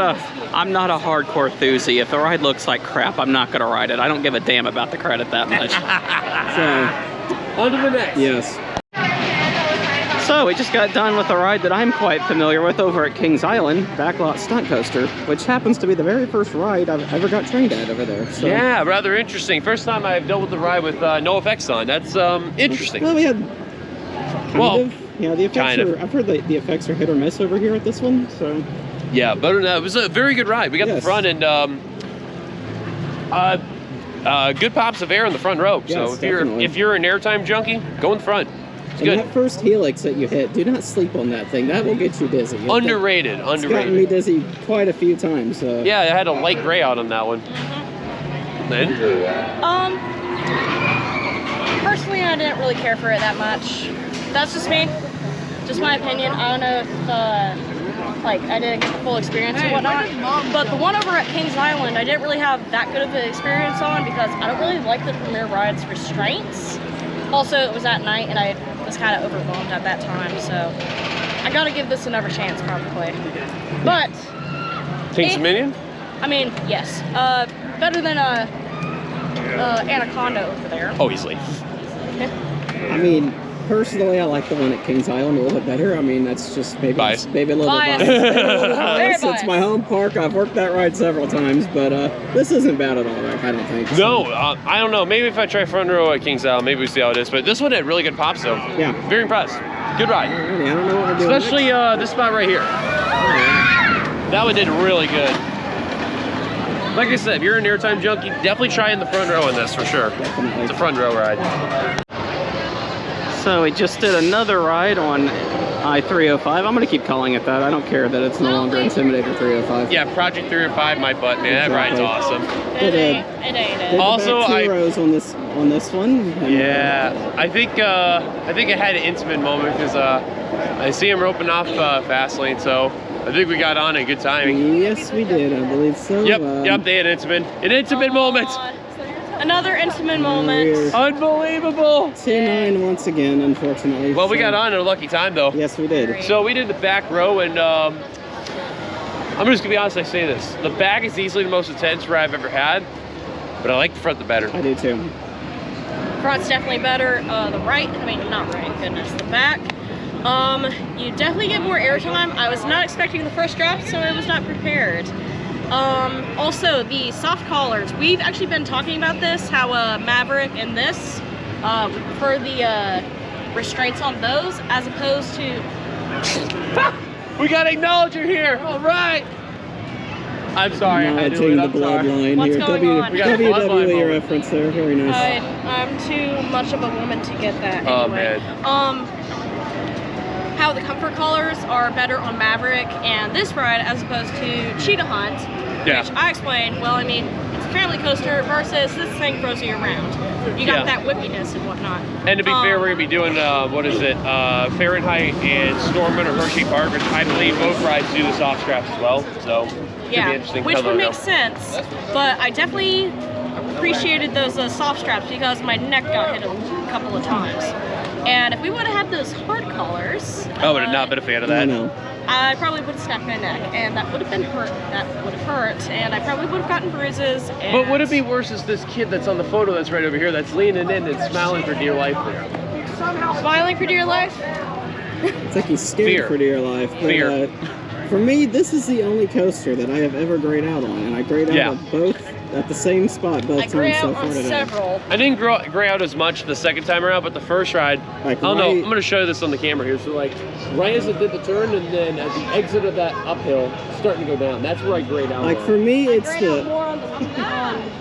[SPEAKER 1] a hardcore thuzy. If the ride looks like crap, I'm not gonna ride it. I don't give a damn about the credit that much.
[SPEAKER 2] So, on to the next.
[SPEAKER 1] Yes. So we just got done with a ride that I'm quite familiar with over at Kings Island, Backlot Stunt Coaster, which happens to be the very first ride I've ever got trained at over there. So.
[SPEAKER 2] Yeah, rather interesting. First time I've dealt with the ride with no effects on. That's interesting.
[SPEAKER 1] Well, we had kind of. Yeah, the effects
[SPEAKER 2] kind of.
[SPEAKER 1] I've heard the effects are hit or miss over here at this one. So.
[SPEAKER 2] Yeah, but it was a very good ride. We got the front and Good pops of air in the front row.
[SPEAKER 1] Yes,
[SPEAKER 2] so
[SPEAKER 1] definitely.
[SPEAKER 2] if you're an airtime junkie, go in front. It's
[SPEAKER 1] And
[SPEAKER 2] good.
[SPEAKER 1] that first helix that you hit, do not sleep on that thing. That will get you dizzy.
[SPEAKER 2] Underrated.
[SPEAKER 1] It's gotten
[SPEAKER 2] Underrated.
[SPEAKER 1] me dizzy quite a few times.
[SPEAKER 2] Yeah, I had a light gray out on that one. Then?
[SPEAKER 3] Personally, I didn't really care for it that much. That's just me. Just my opinion. I don't know if, like, I didn't get the full experience and whatnot. But the one over at Kings Island, I didn't really have that good of an experience on because I don't really like the Premier Ride's restraints. Also, it was at night and I was kind of overwhelmed at that time, so I gotta give this another chance probably. But
[SPEAKER 2] King's Dominion?
[SPEAKER 3] I mean, yes. Better than Anaconda over there.
[SPEAKER 2] Oh, easily.
[SPEAKER 1] I mean, personally, I like the one at Kings Island a little bit better. I mean, that's just maybe
[SPEAKER 2] Bias.
[SPEAKER 1] maybe a little
[SPEAKER 3] Bias.
[SPEAKER 1] bit biased. Maybe a little
[SPEAKER 3] Very
[SPEAKER 1] biased. It's my
[SPEAKER 3] biased.
[SPEAKER 1] home park. I've worked that ride several times, but this isn't bad at all. I don't think.
[SPEAKER 2] No, I don't know. Maybe if I try front row at Kings Island, maybe we see how it is. But this one had really good pops, though.
[SPEAKER 1] Yeah.
[SPEAKER 2] Very impressed. Good ride.
[SPEAKER 1] Alrighty, I don't know what we're doing.
[SPEAKER 2] Especially this spot right here. That one did really good. Like I said, if you're an airtime junkie, definitely try in the front row in this for sure.
[SPEAKER 1] Definitely.
[SPEAKER 2] It's a front row ride.
[SPEAKER 1] So we just did another ride on I-305. I'm going to keep calling it that. I don't care that it's no longer Intimidator 305.
[SPEAKER 2] Yeah, Project 305, my butt, man. That ride's
[SPEAKER 1] Exactly.
[SPEAKER 2] awesome.
[SPEAKER 3] It
[SPEAKER 1] Did
[SPEAKER 3] ain't.
[SPEAKER 1] the
[SPEAKER 2] Also,
[SPEAKER 1] back two
[SPEAKER 2] I-
[SPEAKER 1] rows on this one. And,
[SPEAKER 2] Yeah, I think I had an intimate moment because I see him roping off fast lane, so I think we got on in good timing.
[SPEAKER 1] Yes, we did. I believe so.
[SPEAKER 2] Yep, they had an intimate moment.
[SPEAKER 3] Another intimate moment.
[SPEAKER 1] We're
[SPEAKER 2] Unbelievable.
[SPEAKER 1] 2-9 once again, unfortunately.
[SPEAKER 2] Well, we
[SPEAKER 1] So-
[SPEAKER 2] got on in a lucky time though.
[SPEAKER 1] Yes, we did.
[SPEAKER 2] So we did the back row, and I'm just gonna be honest. I say this: the back is easily the most intense ride I've ever had, but I like the front the better.
[SPEAKER 1] I do too.
[SPEAKER 3] Front's definitely better. The right, I mean, not right, goodness, the back. You definitely get more airtime. I was not expecting the first drop, so I was not prepared. Also, the soft collars. We've actually been talking about this, how Maverick and this, we prefer the restraints on those as opposed to...
[SPEAKER 2] We gotta acknowledge you're here. All right. I'm sorry. I had to do
[SPEAKER 1] Acknowledging
[SPEAKER 2] it.
[SPEAKER 1] the
[SPEAKER 2] I'm sorry.
[SPEAKER 1] bloodline
[SPEAKER 3] What's
[SPEAKER 1] here.
[SPEAKER 3] going on?
[SPEAKER 2] We got a bloodline
[SPEAKER 1] WWE
[SPEAKER 2] moment.
[SPEAKER 1] reference there. Very nice.
[SPEAKER 3] I'm too much of a woman to get that.
[SPEAKER 2] Oh,
[SPEAKER 3] anyway.
[SPEAKER 2] man.
[SPEAKER 3] How the comfort collars are better on Maverick and this ride as opposed to Cheetah Hunt,
[SPEAKER 2] Yeah.
[SPEAKER 3] which I explained. Well, I mean, it's a family coaster versus this thing throws you around. You got
[SPEAKER 2] Yeah.
[SPEAKER 3] that whippiness and whatnot.
[SPEAKER 2] And to be fair, we're gonna be doing Fahrenheit and Stormont or Hershey Park, which I believe both rides do the soft straps as well. So should be
[SPEAKER 3] Yeah,
[SPEAKER 2] interesting.
[SPEAKER 3] which
[SPEAKER 2] Come
[SPEAKER 3] would
[SPEAKER 2] on
[SPEAKER 3] make
[SPEAKER 2] now.
[SPEAKER 3] sense. But I definitely appreciated those soft straps because my neck got hit a couple of times. And if we would have had those hard collars,
[SPEAKER 2] I would have not been a fan of
[SPEAKER 1] I
[SPEAKER 2] that.
[SPEAKER 1] know.
[SPEAKER 3] I probably would have snapped my neck, and that would have been hurt. That would have hurt, and I probably would have gotten bruises. And
[SPEAKER 2] But would it be worse as this kid that's on the photo that's right over here that's leaning in and smiling for dear life there?
[SPEAKER 3] smiling for dear life?
[SPEAKER 1] It's like he's scared
[SPEAKER 2] Fear.
[SPEAKER 1] for dear life. But,
[SPEAKER 2] Fear.
[SPEAKER 1] For me, this is the only coaster that I have ever grayed out on, and I grayed out
[SPEAKER 2] Yeah.
[SPEAKER 1] at both at the same spot both
[SPEAKER 3] I gray
[SPEAKER 1] times so
[SPEAKER 3] out
[SPEAKER 1] far
[SPEAKER 3] on
[SPEAKER 1] today.
[SPEAKER 3] several.
[SPEAKER 2] I didn't gray out as much the second time around, but the first ride,
[SPEAKER 1] Like,
[SPEAKER 2] I don't know.
[SPEAKER 1] right-
[SPEAKER 2] I'm gonna show you this on the camera here. So like, right as it did the turn, and then at the exit of that uphill, starting to go down. That's where I grayed out.
[SPEAKER 1] Like
[SPEAKER 2] on.
[SPEAKER 1] for me,
[SPEAKER 3] I
[SPEAKER 1] it's
[SPEAKER 3] grayed out
[SPEAKER 1] the
[SPEAKER 3] more on the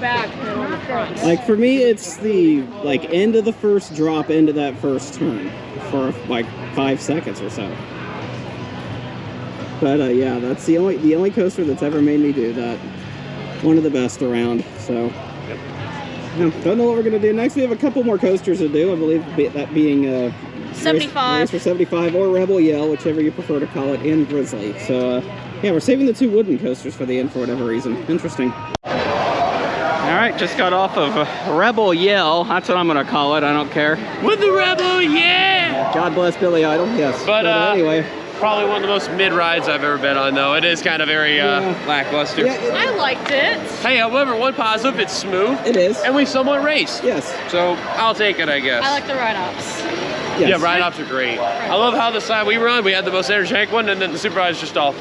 [SPEAKER 3] back than on the front.
[SPEAKER 1] like for me it's the like end of the first drop into that first turn for like 5 seconds or so. But yeah, that's the only coaster that's ever made me do that. One of the best around. So yeah, don't know what we're gonna do next. We have a couple more coasters to do. I believe that being
[SPEAKER 3] 75.
[SPEAKER 1] Race for 75 or Rebel Yell, whichever you prefer to call it, in Grizzly. So yeah, we're saving the two wooden coasters for the end for whatever reason. Interesting. All right, just got off of Rebel Yell. That's what I'm gonna call it. I don't care.
[SPEAKER 2] With the Rebel, yeah!
[SPEAKER 1] God bless Billy Idol. Yes.
[SPEAKER 2] But,
[SPEAKER 1] anyway,
[SPEAKER 2] Probably one of the most mid rides I've ever been on, though. It is kind of very lackluster.
[SPEAKER 1] yeah,
[SPEAKER 3] I liked it.
[SPEAKER 2] Hey, however, one positive, it's smooth.
[SPEAKER 1] it is.
[SPEAKER 2] And we somewhat race.
[SPEAKER 1] Yes.
[SPEAKER 2] So I'll take it, I guess.
[SPEAKER 3] I like the ride-ups.
[SPEAKER 1] Yes.
[SPEAKER 2] Yeah, ride-offs are great. I love how the side we were on, we had the most energetic one, and then the super rides just all.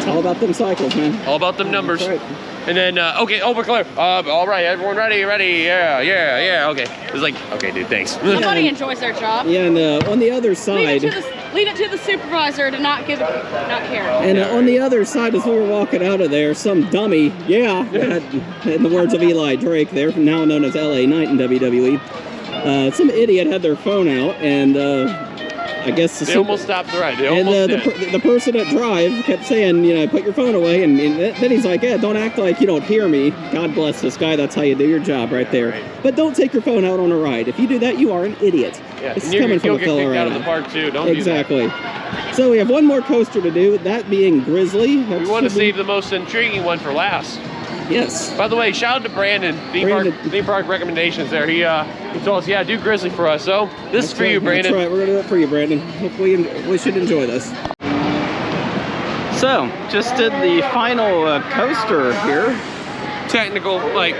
[SPEAKER 1] It's all about them cycles, man.
[SPEAKER 2] All about them numbers.
[SPEAKER 1] That's right.
[SPEAKER 2] And then, okay, over clear. All right, everyone ready? Yeah, okay. It's like, okay, dude, thanks.
[SPEAKER 3] Somebody enjoys their job.
[SPEAKER 1] Yeah, and on the other side...
[SPEAKER 3] Leave it to the supervisor to not care.
[SPEAKER 1] And on the other side, as we were walking out of there, some dummy, in the words of Eli Drake there, now known as LA Knight in WWE, some idiot had their phone out, and I guess
[SPEAKER 2] they almost stopped the ride. They
[SPEAKER 1] and
[SPEAKER 2] almost did.
[SPEAKER 1] The person at Drive kept saying, you know, put your phone away, and then he's like, yeah, don't act like you don't hear me. God bless this guy. That's how you do your job right there.
[SPEAKER 2] Right.
[SPEAKER 1] But don't take your phone out on a ride. If you do that, you are an idiot.
[SPEAKER 2] Yeah,
[SPEAKER 1] This is coming from a
[SPEAKER 2] get
[SPEAKER 1] fellow
[SPEAKER 2] kicked out
[SPEAKER 1] right
[SPEAKER 2] of the
[SPEAKER 1] now.
[SPEAKER 2] park too. Don't
[SPEAKER 1] Exactly.
[SPEAKER 2] do that.
[SPEAKER 1] So we have one more coaster to do, that being Grizzly.
[SPEAKER 2] We want to save the most intriguing one for last.
[SPEAKER 1] Yes.
[SPEAKER 2] By the way, shout out to Brandon, theme park recommendations there. He told us, yeah, do Grizzly for us. So this is for you, Brandon.
[SPEAKER 1] That's right, we're gonna do it for you, Brandon. Hopefully we should enjoy this. So, just did the final coaster here.
[SPEAKER 2] Technical, like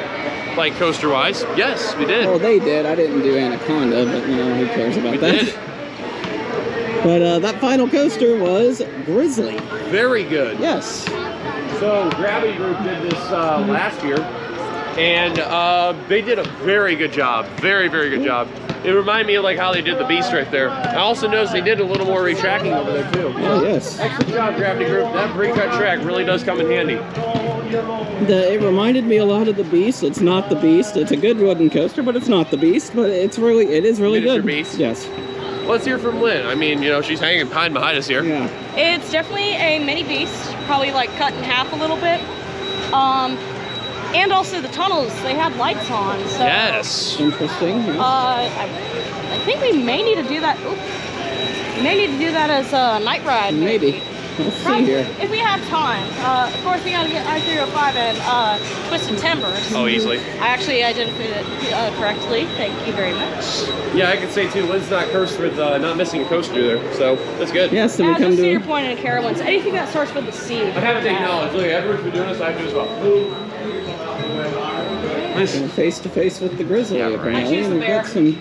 [SPEAKER 2] coaster-wise. Yes, we did.
[SPEAKER 1] Well, they did. I didn't do Anaconda, but you know, who cares about that?
[SPEAKER 2] Did.
[SPEAKER 1] But that final coaster was Grizzly.
[SPEAKER 2] Very good.
[SPEAKER 1] Yes.
[SPEAKER 2] So Gravity Group did this last year, and they did a very good job. Very, very good job. It reminded me of like how they did the Beast right there. I also noticed they did a little more retracking over there too.
[SPEAKER 1] Oh, yes.
[SPEAKER 2] Excellent job, Gravity Group. That pre-cut track really does come in handy.
[SPEAKER 1] It reminded me a lot of the Beast. It's not the Beast. It's a good wooden coaster, but it's not the Beast. But it is really
[SPEAKER 2] Miniature
[SPEAKER 1] good.
[SPEAKER 2] Beast?
[SPEAKER 1] Yes.
[SPEAKER 2] Let's hear from Lynn. I mean, you know, she's hanging behind us here.
[SPEAKER 1] Yeah.
[SPEAKER 3] It's definitely a mini beast, probably like cut in half a little bit. And also the tunnels, they had lights on. So,
[SPEAKER 2] Yes.
[SPEAKER 1] Interesting. Yes.
[SPEAKER 3] I think we may need to do that. Oops. We may need to do that as a night ride.
[SPEAKER 1] Maybe. Let's see here.
[SPEAKER 3] If we have time. Of course, we gotta get I-305 and Twisted Timbers.
[SPEAKER 2] Oh, easily.
[SPEAKER 3] I actually identified it correctly. Thank you very much.
[SPEAKER 2] Yeah, I can say too, Lynn's not cursed with not missing a coaster there, so that's good.
[SPEAKER 1] Yes, so we come
[SPEAKER 3] just to
[SPEAKER 1] to
[SPEAKER 3] your point in Carowinds, anything that starts with the C.
[SPEAKER 2] I haven't acknowledged. Look, everyone's been doing this. I do as well.
[SPEAKER 1] face to face with the Grizzly,
[SPEAKER 2] Yeah, right.
[SPEAKER 1] apparently.
[SPEAKER 3] I choose
[SPEAKER 1] And
[SPEAKER 3] the
[SPEAKER 1] we've got
[SPEAKER 3] bear.
[SPEAKER 1] some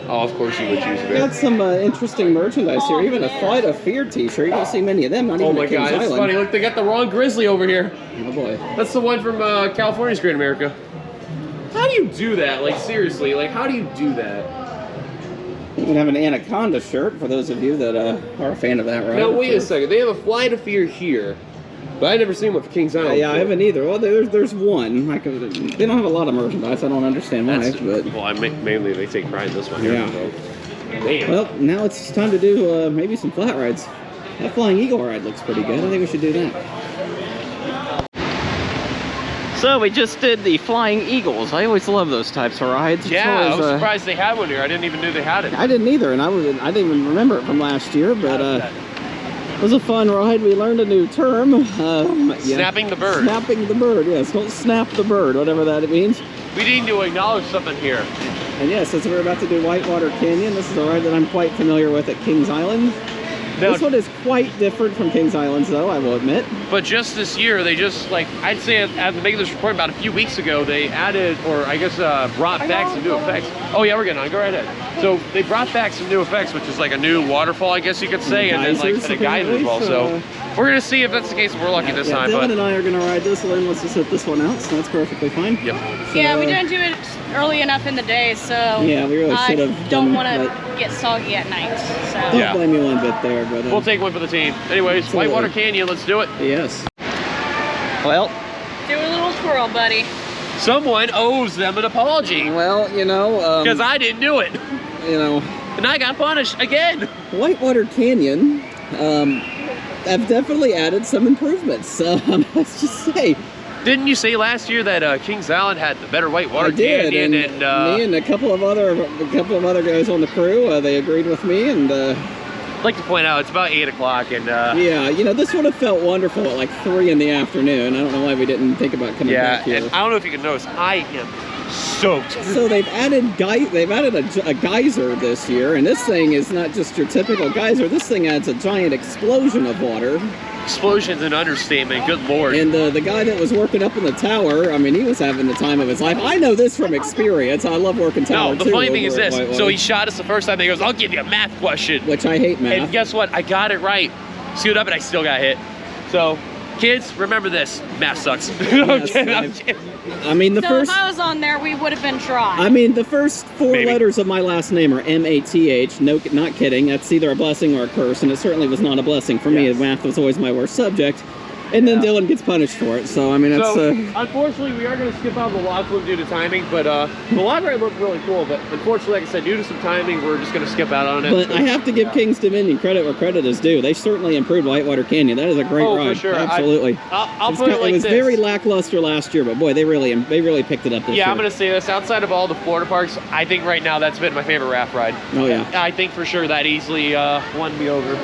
[SPEAKER 2] Oh, of course you would choose a bear.
[SPEAKER 1] got some interesting merchandise here. Even a Flight of Fear t-shirt. You don't see many of them, not
[SPEAKER 2] Oh
[SPEAKER 1] even
[SPEAKER 2] my
[SPEAKER 1] at Kings
[SPEAKER 2] god, it's
[SPEAKER 1] Island.
[SPEAKER 2] funny. Look, they got the wrong Grizzly over here.
[SPEAKER 1] Oh boy.
[SPEAKER 2] That's the one from California's Great America. How do you do that? Like, seriously, like, how do you do that?
[SPEAKER 1] You can have an Anaconda shirt for those of you that are a fan of that, right?
[SPEAKER 2] Now, wait a second. They have a Flight of Fear here, but I've never seen one for Kings Island.
[SPEAKER 1] Yeah, I haven't either. Well, there's one. They don't have a lot of merchandise. I don't understand why. But
[SPEAKER 2] Well, mainly they take pride in this one here.
[SPEAKER 1] Yeah.
[SPEAKER 2] So. Damn.
[SPEAKER 1] well, now it's time to do maybe some flat rides. That Flying Eagle ride looks pretty good. I think we should do that. So we just did the Flying Eagles. I always love those types of rides. It's
[SPEAKER 2] Yeah,
[SPEAKER 1] always,
[SPEAKER 2] I was surprised they had one here. I didn't even know they had it.
[SPEAKER 1] I didn't either, and I didn't even remember it from last year, but it was a fun ride. We learned a new term. Yeah.
[SPEAKER 2] Snapping the bird.
[SPEAKER 1] Snapping the bird, yes. Don't snap the bird, whatever that means.
[SPEAKER 2] We need to acknowledge something here.
[SPEAKER 1] And yes, since we're about to do Whitewater Canyon, this is a ride that I'm quite familiar with at Kings Island.
[SPEAKER 2] Now,
[SPEAKER 1] This one is quite different from Kings Island's, though, I will admit.
[SPEAKER 2] but just this year, they just, like, I'd say as of making this report about a few weeks ago, they added, or I guess brought back some new effects. Oh yeah, we're getting on, go right ahead. So they brought back some new effects, which is like a new waterfall, I guess you could say, and then like a geyser as well. So we're gonna see if that's the case, if we're lucky this time.
[SPEAKER 1] Dillon
[SPEAKER 2] But
[SPEAKER 1] and I are going to ride this. Lynn wants to sit this one out, so that's perfectly fine.
[SPEAKER 2] yep.
[SPEAKER 1] So,
[SPEAKER 3] Yeah, we didn't do it early enough in the day, so
[SPEAKER 1] Yeah, we really should have
[SPEAKER 3] I
[SPEAKER 1] done
[SPEAKER 3] don't want to
[SPEAKER 1] that.
[SPEAKER 3] get soggy at night. So
[SPEAKER 1] Don't
[SPEAKER 2] Yeah.
[SPEAKER 1] blame you one bit there, but...
[SPEAKER 2] We'll take one for the team. Anyways,
[SPEAKER 1] Absolutely.
[SPEAKER 2] Whitewater Canyon, let's do it.
[SPEAKER 1] Yes. Well,
[SPEAKER 3] do a little twirl, buddy.
[SPEAKER 2] Someone owes them an apology,
[SPEAKER 1] well, you know...
[SPEAKER 2] because I didn't do it,
[SPEAKER 1] You know,
[SPEAKER 2] and I got punished again.
[SPEAKER 1] Whitewater Canyon have definitely added some improvements. Let's just say.
[SPEAKER 2] Didn't you say last year that Kings Island had the better Whitewater
[SPEAKER 1] I did,
[SPEAKER 2] Canyon?
[SPEAKER 1] and
[SPEAKER 2] And
[SPEAKER 1] me and a couple of other guys on the crew, they agreed with me, and
[SPEAKER 2] I'd like to point out it's about 8 o'clock, and
[SPEAKER 1] yeah, you know, this would have felt wonderful at like 3 in the afternoon. I don't know why we didn't think about coming
[SPEAKER 2] yeah,
[SPEAKER 1] back here.
[SPEAKER 2] and I don't know if you can notice, I am soaked.
[SPEAKER 1] So they've added a geyser this year, and this thing is not just your typical geyser. This thing adds a giant explosion of water.
[SPEAKER 2] Explosion's an understatement, good lord.
[SPEAKER 1] And the guy that was working up in the tower, I mean, he was having the time of his life. I know this from experience. I love working tower
[SPEAKER 2] No,
[SPEAKER 1] too.
[SPEAKER 2] the funny thing is
[SPEAKER 1] over at
[SPEAKER 2] this.
[SPEAKER 1] Whitewater,
[SPEAKER 2] So he shot us the first time, and he goes, I'll give you a math question.
[SPEAKER 1] which I hate math.
[SPEAKER 2] And guess what? I got it right. Screwed up, and I still got hit. So Kids, remember this. Math sucks.
[SPEAKER 1] Yes, I mean, the
[SPEAKER 3] So
[SPEAKER 1] first...
[SPEAKER 3] if I was on there, we would have been dry.
[SPEAKER 1] I mean, the first 4
[SPEAKER 2] Maybe.
[SPEAKER 1] letters of my last name are M-A-T-H. No, not kidding. That's either a blessing or a curse, and it certainly was not a blessing for me.
[SPEAKER 2] Yes.
[SPEAKER 1] Math was always my worst subject. And then Dillon gets punished for it. So, I mean, that's...
[SPEAKER 2] So, unfortunately, we are going to skip out the log flume due to timing, but the log ride looked really cool. But unfortunately, like I said, due to some timing, we're just going to skip out on it.
[SPEAKER 1] But I have to give King's Dominion credit where credit is due. They certainly improved Whitewater Canyon. That is a great ride.
[SPEAKER 2] For sure.
[SPEAKER 1] Absolutely.
[SPEAKER 2] I'll put it like
[SPEAKER 1] it was
[SPEAKER 2] this.
[SPEAKER 1] very lackluster last year, but boy, they really picked it up this year.
[SPEAKER 2] Yeah, I'm going to say this. Outside of all the Florida parks, I think right now that's been my favorite raft ride.
[SPEAKER 1] Oh, yeah.
[SPEAKER 2] I think for sure that easily won me over.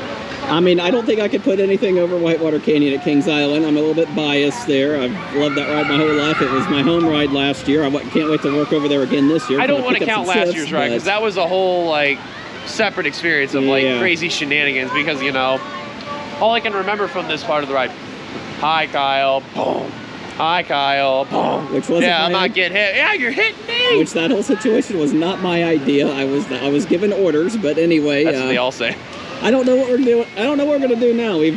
[SPEAKER 1] I mean, I don't think I could put anything over Whitewater Canyon at Kings Island. I'm a little bit biased there. I've loved that ride my whole life. It was my home ride last year. I can't wait to work over there again this year.
[SPEAKER 2] I don't want to count last year's ride because that was a whole like separate experience of like crazy shenanigans because, you know, all I can remember from this part of the ride, hi Kyle, boom. Hi Kyle, boom.
[SPEAKER 1] Which wasn't
[SPEAKER 2] I'm not getting hit. Yeah, you're hitting me.
[SPEAKER 1] Which that whole situation was not my idea. I was given orders, but anyway.
[SPEAKER 2] That's what they all say.
[SPEAKER 1] I don't know what we're doing. I don't know what we're gonna do now. We've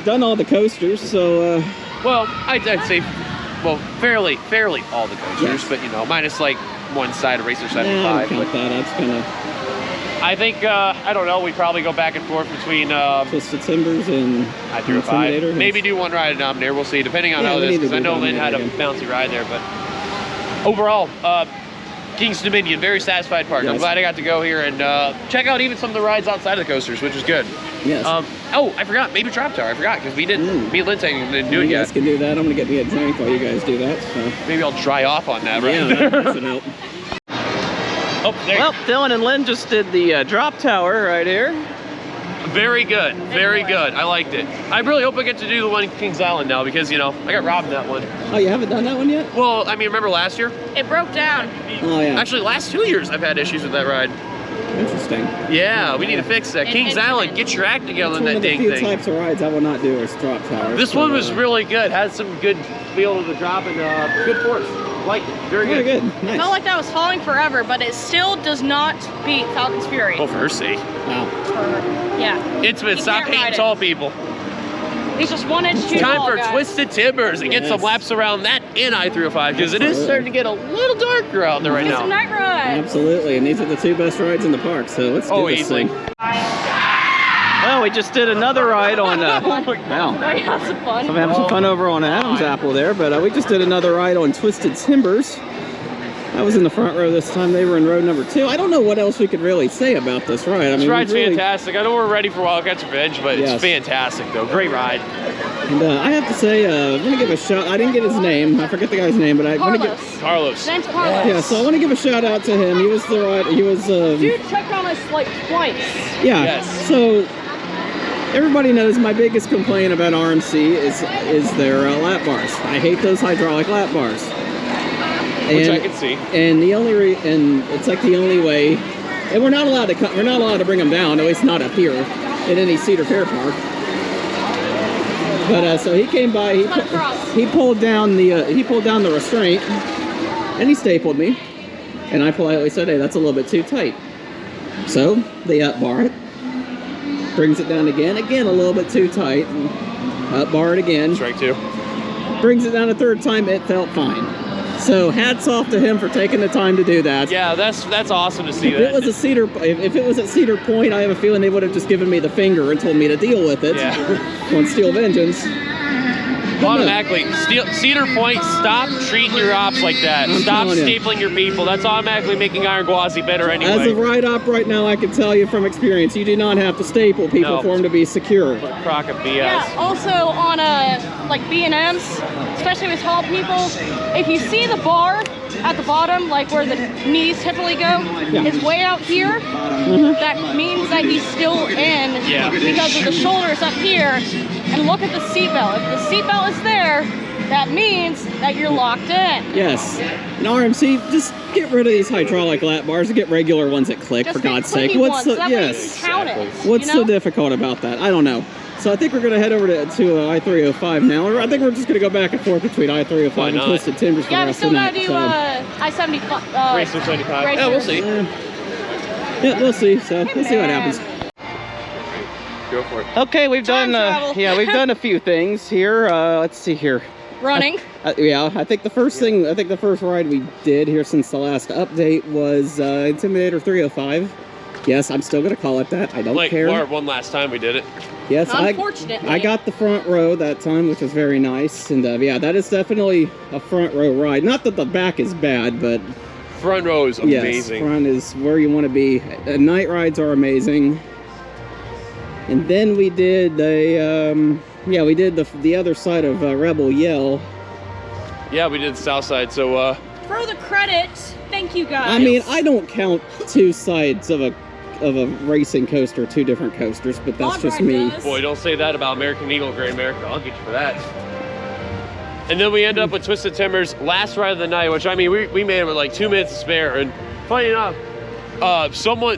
[SPEAKER 1] done all the coasters, so.
[SPEAKER 2] Well, I'd say, well, fairly all the coasters,
[SPEAKER 1] Yes.
[SPEAKER 2] but you know, minus like one side of Racer 75.
[SPEAKER 1] I don't count that. That's kind of
[SPEAKER 2] I think I don't know. We probably go back and forth between
[SPEAKER 1] Twisted Timbers and
[SPEAKER 2] I-305.
[SPEAKER 1] Intimidator.
[SPEAKER 2] Maybe do one ride at Dominator. We'll see, depending on how
[SPEAKER 1] we
[SPEAKER 2] this.
[SPEAKER 1] need to
[SPEAKER 2] Because I
[SPEAKER 1] do
[SPEAKER 2] know Lynn had a
[SPEAKER 1] Dominator
[SPEAKER 2] bouncy ride there, but overall, King's Dominion, very satisfied park. I'm
[SPEAKER 1] Yes.
[SPEAKER 2] glad I got to go here and check out even some of the rides outside of the coasters, which is good.
[SPEAKER 1] Yes.
[SPEAKER 2] Oh, I forgot. Maybe Drop Tower. I forgot because we didn't. Me and Lynn didn't do it
[SPEAKER 1] You guys
[SPEAKER 2] yet.
[SPEAKER 1] can do that. I'm gonna get me a drink while you guys do that. So.
[SPEAKER 2] Maybe I'll dry off on that. Right?
[SPEAKER 1] Yeah, that should help.
[SPEAKER 2] Oh, there.
[SPEAKER 1] Well, Dillon and Lynne just did the drop tower right here.
[SPEAKER 2] Very good. Very good. I liked it. I really hope I get to do the one in Kings Island now because, you know, I got robbed in that one.
[SPEAKER 1] Oh, you haven't done that one yet?
[SPEAKER 2] Well, I mean, remember last year?
[SPEAKER 3] It broke down.
[SPEAKER 1] Oh, yeah.
[SPEAKER 2] Actually, last 2 years I've had issues with that ride.
[SPEAKER 1] Interesting.
[SPEAKER 2] Yeah, we need to fix that. Kings Island, get your act together on
[SPEAKER 1] One
[SPEAKER 2] that
[SPEAKER 1] of the
[SPEAKER 2] dang
[SPEAKER 1] few
[SPEAKER 2] thing.
[SPEAKER 1] types of rides I will not do is drop towers.
[SPEAKER 2] This one was really good. Had some good feel of the drop and good force. Liked it. Very
[SPEAKER 1] very
[SPEAKER 2] good.
[SPEAKER 1] good. Nice.
[SPEAKER 3] Felt like that was falling forever, but it still does not beat Falcon's Fury.
[SPEAKER 2] Oh, for her sake.
[SPEAKER 1] Wow.
[SPEAKER 3] Yeah.
[SPEAKER 2] Intimate,
[SPEAKER 3] You
[SPEAKER 2] stop
[SPEAKER 3] can't ride
[SPEAKER 2] hating
[SPEAKER 3] it.
[SPEAKER 2] tall people.
[SPEAKER 3] He's just 1 inch too
[SPEAKER 2] It's time
[SPEAKER 3] tall,
[SPEAKER 2] for
[SPEAKER 3] guys.
[SPEAKER 2] Twisted Timbers and get some
[SPEAKER 1] Yes.
[SPEAKER 2] laps around that in I-305 because it is
[SPEAKER 1] Absolutely.
[SPEAKER 2] starting to get a little darker out there right
[SPEAKER 3] Get some
[SPEAKER 2] now.
[SPEAKER 3] night rides.
[SPEAKER 1] Absolutely, and these are the 2 best rides in the park, so let's do this
[SPEAKER 2] easily.
[SPEAKER 1] thing. Well, we just did another ride on, wow.
[SPEAKER 3] I had some fun.
[SPEAKER 1] I'm having some fun over on Adam's Apple there, but we just did another ride on Twisted Timbers. I was in the front row this time. They were in row number 2. I don't know what else we could really say about this ride. I mean,
[SPEAKER 2] This ride's
[SPEAKER 1] really,
[SPEAKER 2] fantastic. I know we're ready for Wildcats Revenge, but
[SPEAKER 1] Yes.
[SPEAKER 2] it's fantastic though. Great ride.
[SPEAKER 1] And I have to say, I'm going to give a shout. I didn't get his name. I forget the guy's name, but I want to give.
[SPEAKER 3] Carlos.
[SPEAKER 2] Carlos.
[SPEAKER 3] His name's Carlos.
[SPEAKER 1] Yeah, so I want to give a shout out to him. He was the ride. He was.
[SPEAKER 3] Dude checked on us like twice.
[SPEAKER 1] Yeah.
[SPEAKER 2] Yes.
[SPEAKER 1] So everybody knows my biggest complaint about RMC is their lap bars. I hate those hydraulic lap bars.
[SPEAKER 2] Which I can see.
[SPEAKER 1] And the only and it's like the only way. And we're not allowed to bring them down. At least not up here at any Cedar Fair park. But so he came by. He pulled down the restraint, and he stapled me. And I politely said, "Hey, that's a little bit too tight." So they up bar it. Brings it down again a little bit too tight. Up bar it again.
[SPEAKER 2] Strike 2.
[SPEAKER 1] Brings it down a 3rd time, it felt fine. So hats off to him for taking the time to do that.
[SPEAKER 2] Yeah, that's awesome to see
[SPEAKER 1] If
[SPEAKER 2] that.
[SPEAKER 1] it was if it was at Cedar Point, I have a feeling they would have just given me the finger and told me to deal with it.
[SPEAKER 2] Yeah.
[SPEAKER 1] On Steel Vengeance.
[SPEAKER 2] Automatically, Cedar Point, stop treating your ops like that.
[SPEAKER 1] I'm
[SPEAKER 2] Stop
[SPEAKER 1] telling you.
[SPEAKER 2] stapling your people. That's automatically making Iron Gwazi better
[SPEAKER 1] As
[SPEAKER 2] anyway.
[SPEAKER 1] of right now, I can tell you from experience, you do not have to staple people
[SPEAKER 2] No.
[SPEAKER 1] for them to be secure.
[SPEAKER 2] Crock of BS.
[SPEAKER 3] Yeah, also on like B&Ms, especially with tall people, if you see the bar at the bottom, like where the knees typically go, it's way out here, that means that he's still in because of the shoulders up here. And look at the seatbelt. If the seatbelt is there, that means that you're locked in.
[SPEAKER 1] Yes. And RMC, just get rid of these hydraulic lap bars and get regular ones that click,
[SPEAKER 3] Just
[SPEAKER 1] for God's
[SPEAKER 3] get
[SPEAKER 1] sake.
[SPEAKER 3] clicky
[SPEAKER 1] What's
[SPEAKER 3] ones,
[SPEAKER 1] so,
[SPEAKER 3] that way
[SPEAKER 1] yes.
[SPEAKER 3] you can count it,
[SPEAKER 1] What's
[SPEAKER 3] you
[SPEAKER 1] so
[SPEAKER 3] know?
[SPEAKER 1] difficult about that? I don't know. So I think we're going to head over to I-305 now. Or I think we're just going to go back and forth between I-305
[SPEAKER 2] Why
[SPEAKER 1] and
[SPEAKER 2] not?
[SPEAKER 1] Twisted Timbers for
[SPEAKER 3] Yeah,
[SPEAKER 1] the
[SPEAKER 3] we
[SPEAKER 1] rest
[SPEAKER 3] still
[SPEAKER 1] of the
[SPEAKER 3] gotta
[SPEAKER 1] night.
[SPEAKER 3] do I-75.
[SPEAKER 2] Racer 75.
[SPEAKER 3] Racer.
[SPEAKER 2] Yeah, we'll see.
[SPEAKER 1] Yeah, we'll see. So we'll see what happens.
[SPEAKER 2] Go for it.
[SPEAKER 1] Okay, we've
[SPEAKER 3] Time
[SPEAKER 1] done
[SPEAKER 3] travel.
[SPEAKER 1] yeah, we've done a few things here. Let's see here.
[SPEAKER 3] Running.
[SPEAKER 1] Yeah, I think the first ride we did here since the last update was Intimidator 305. Yes, I'm still gonna call it that. I don't care.
[SPEAKER 2] Like one last time we did it.
[SPEAKER 1] Yes,
[SPEAKER 3] Unfortunately.
[SPEAKER 1] I got the front row that time, which was very nice. And yeah, that is definitely a front row ride. Not that the back is bad, but
[SPEAKER 2] Front row is amazing.
[SPEAKER 1] yes, front is where you want to be. Night rides are amazing. And then we did yeah, we did the other side of Rebel Yell.
[SPEAKER 2] Yeah, we did the south side. So
[SPEAKER 3] For the credit, thank you guys.
[SPEAKER 1] I mean, I don't count two sides of a racing coaster, two different coasters, but that's
[SPEAKER 3] Bob
[SPEAKER 1] just
[SPEAKER 3] Ride
[SPEAKER 1] me.
[SPEAKER 3] does.
[SPEAKER 2] boy, don't say that about American Eagle, Great America. I'll get you for that. And then we end up with Twisted Timbers, last ride of the night, which I mean, we made it with like 2 minutes to spare. And funny enough,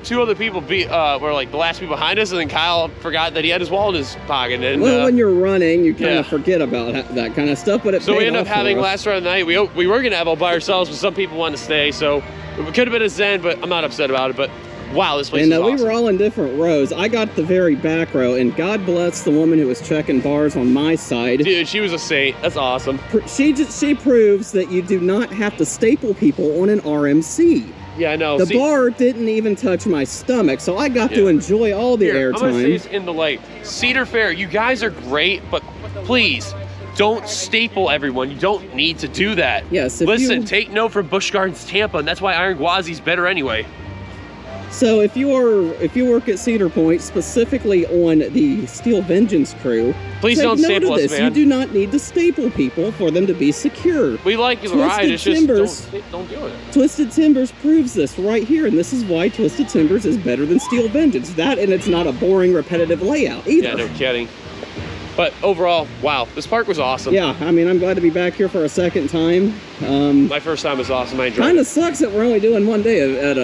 [SPEAKER 2] two other people were like the last people behind us, and then Kyle forgot that he had his wallet in his pocket. And
[SPEAKER 1] Well, when you're running, you kind
[SPEAKER 2] yeah.
[SPEAKER 1] of forget about that kind of stuff, but it
[SPEAKER 2] so we
[SPEAKER 1] paid
[SPEAKER 2] end up
[SPEAKER 1] off for
[SPEAKER 2] having
[SPEAKER 1] us.
[SPEAKER 2] last ride of the night. We were gonna have all by ourselves, but some people wanted to stay, so it could have been a Zen, but I'm not upset about it. But wow, this place
[SPEAKER 1] And
[SPEAKER 2] is awesome.
[SPEAKER 1] we were all in different rows. I got the very back row, and God bless the woman who was checking bars on my side.
[SPEAKER 2] Dude, she was a saint. That's awesome.
[SPEAKER 1] She proves that you do not have to staple people on an RMC.
[SPEAKER 2] Yeah, I know.
[SPEAKER 1] The
[SPEAKER 2] See,
[SPEAKER 1] bar didn't even touch my stomach, so I got to
[SPEAKER 2] Yeah.
[SPEAKER 1] enjoy all the
[SPEAKER 2] here, I'm gonna say
[SPEAKER 1] airtime.
[SPEAKER 2] this in the light. Cedar Fair, you guys are great, but please don't staple everyone. You don't need to do that.
[SPEAKER 1] Yes, if
[SPEAKER 2] Listen,
[SPEAKER 1] you-
[SPEAKER 2] take note from Busch Gardens Tampa, and that's why Iron Gwazi's better anyway.
[SPEAKER 1] So if you work at Cedar Point, specifically on the Steel Vengeance crew,
[SPEAKER 2] Please
[SPEAKER 1] take
[SPEAKER 2] don't
[SPEAKER 1] note
[SPEAKER 2] staple
[SPEAKER 1] of
[SPEAKER 2] us,
[SPEAKER 1] this.
[SPEAKER 2] man.
[SPEAKER 1] You do not need to staple people for them to be secure.
[SPEAKER 2] We like the
[SPEAKER 1] Twisted
[SPEAKER 2] ride, it's
[SPEAKER 1] Timbers.
[SPEAKER 2] just don't do it.
[SPEAKER 1] Twisted Timbers proves this right here, and this is why Twisted Timbers is better than Steel Vengeance. That, and it's not a boring, repetitive layout either.
[SPEAKER 2] Yeah, no kidding. But overall, wow, this park was awesome.
[SPEAKER 1] Yeah, I mean, I'm glad to be back here for a second time.
[SPEAKER 2] My first time was awesome. I enjoyed
[SPEAKER 1] Kind
[SPEAKER 2] it.
[SPEAKER 1] of sucks that we're only doing one day at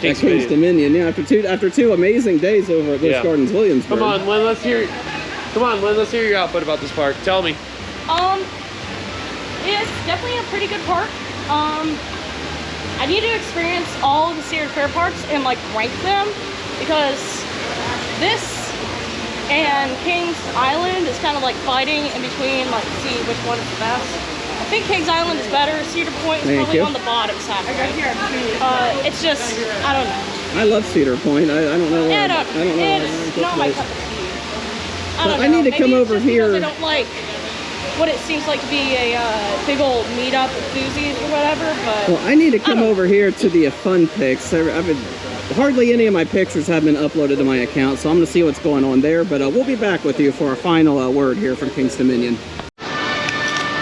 [SPEAKER 2] King's
[SPEAKER 1] King's Dominion. Yeah, after two amazing days over at Busch
[SPEAKER 2] Yeah.
[SPEAKER 1] Gardens Williamsburg.
[SPEAKER 2] Come on, Lynn, let's hear your output about this park. Tell me.
[SPEAKER 3] It's definitely a pretty good park. I need to experience all of the Cedar Fair parks and like rank them, because this and Kings Island is kind of like fighting in between, like to see which one is the best. I think Kings Island is better. Cedar Point is
[SPEAKER 1] Thank
[SPEAKER 3] probably
[SPEAKER 1] you.
[SPEAKER 3] on the bottom side. It's just, I don't know.
[SPEAKER 1] I love Cedar Point. I don't know why.
[SPEAKER 3] Yeah,
[SPEAKER 1] I don't know why I
[SPEAKER 3] it's
[SPEAKER 1] like this
[SPEAKER 3] not my
[SPEAKER 1] place.
[SPEAKER 3] cup of tea.
[SPEAKER 1] But
[SPEAKER 3] don't
[SPEAKER 1] I
[SPEAKER 3] know.
[SPEAKER 1] need to
[SPEAKER 3] Maybe
[SPEAKER 1] come
[SPEAKER 3] it's
[SPEAKER 1] over
[SPEAKER 3] just because
[SPEAKER 1] here.
[SPEAKER 3] I don't like what it seems like to be a big old meetup with doozies or whatever, but
[SPEAKER 1] Well, I need to come
[SPEAKER 3] don't-
[SPEAKER 1] over here to the fun pics. Hardly any of my pictures have been uploaded to my account, so I'm going to see what's going on there. But we'll be back with you for a final word here from King's Dominion.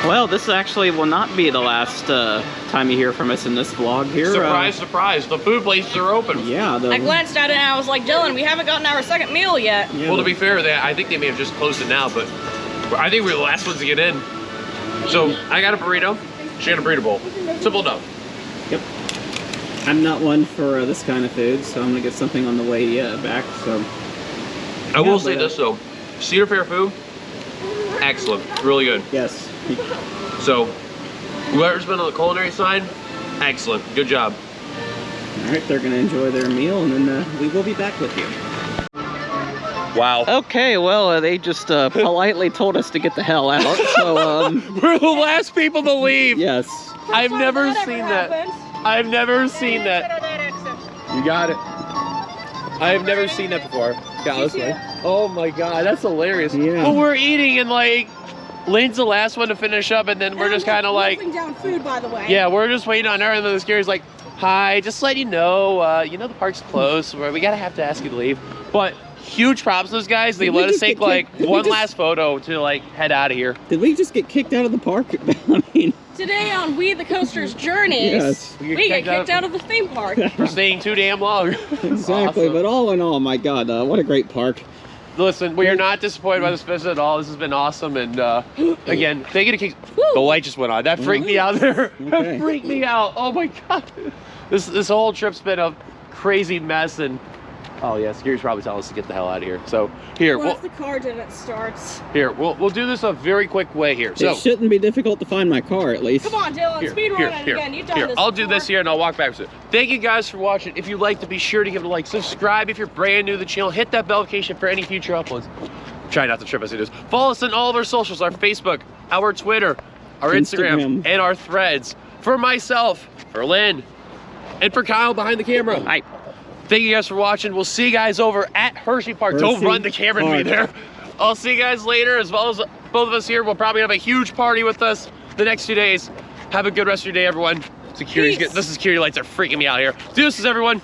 [SPEAKER 1] Well, this actually will not be the last time you hear from us in this vlog here.
[SPEAKER 2] Surprise, surprise, the food places are open.
[SPEAKER 1] Yeah.
[SPEAKER 3] I glanced at it and I was like, Dillon, we haven't gotten our second meal yet.
[SPEAKER 1] Yeah,
[SPEAKER 2] Well, to be fair, I think they may have just closed it now, but I think we're the last ones to get in. So I got a burrito. She got a burrito bowl. Simple enough.
[SPEAKER 1] Yep. I'm not one for this kind of food, so I'm going to get something on the way back. So
[SPEAKER 2] I will
[SPEAKER 1] Yeah,
[SPEAKER 2] say
[SPEAKER 1] but,
[SPEAKER 2] this though, Cedar Fair food, excellent, really good.
[SPEAKER 1] yes.
[SPEAKER 2] So whoever's been on the culinary side, excellent, good job.
[SPEAKER 1] All right, they're going to enjoy their meal, and then we will be back with you.
[SPEAKER 2] Wow.
[SPEAKER 1] Okay, well, they just politely told us to get the hell out. So,
[SPEAKER 2] We're the last people to leave.
[SPEAKER 1] yes.
[SPEAKER 2] I've never seen that. I've never seen that. You got it. I have never seen that before. Got this way. Oh my god, that's hilarious.
[SPEAKER 1] Yeah.
[SPEAKER 2] Well, we're eating and like, Lynn's the last one to finish up, and then we're just kind of like,
[SPEAKER 3] down food, by the way.
[SPEAKER 2] yeah, we're just waiting on her, and then this Gary's like, hi, just let you know, the park's closed. We gotta have to ask you to leave. But huge props to those guys. They
[SPEAKER 1] Did we
[SPEAKER 2] let us
[SPEAKER 1] just
[SPEAKER 2] take
[SPEAKER 1] get
[SPEAKER 2] like
[SPEAKER 1] kicked? Did we
[SPEAKER 2] one
[SPEAKER 1] just-
[SPEAKER 2] last photo to like head out of here.
[SPEAKER 1] Did we just get kicked out of the park? I mean,
[SPEAKER 3] Today on We the Coasters Journeys,
[SPEAKER 1] Yes.
[SPEAKER 3] we get kicked out of the theme park.
[SPEAKER 2] For staying too damn long.
[SPEAKER 1] exactly.
[SPEAKER 2] Awesome.
[SPEAKER 1] But all in all, my God, what a great park.
[SPEAKER 2] Listen, we are not disappointed by this visit at all. This has been awesome, and again, thank you to Kings. The light just went on. That freaked me out there.
[SPEAKER 1] Okay.
[SPEAKER 2] That freaked me out. Oh my god. This whole trip's been a crazy mess, and Oh yeah, security's probably telling us to get the hell out of here. So here,
[SPEAKER 3] What if the car didn't start?
[SPEAKER 2] we'll do this a very quick way here. So
[SPEAKER 1] it shouldn't be difficult to find my car, at least.
[SPEAKER 3] Come on, Dillon, speed run it again. You've done this
[SPEAKER 2] I'll do
[SPEAKER 3] before.
[SPEAKER 2] this here and I'll walk back to it. Thank you guys for watching. If you liked it, be sure to give it a like. Subscribe if you're brand new to the channel. Hit that bell notification for any future uploads. Try not to trip as it is. Follow us on all of our socials, our Facebook, our Twitter, our Instagram, and our threads. For myself, for Lynn, and for Kyle behind the camera.
[SPEAKER 1] Hi.
[SPEAKER 2] Thank you guys for watching. We'll see you guys over at Hershey Park. Don't run the camera to me there. I'll see you guys later, as well as both of us here. We'll probably have a huge party with us the next 2 days. Have a good rest of your day, everyone. The security lights are freaking me out here. Deuces, everyone.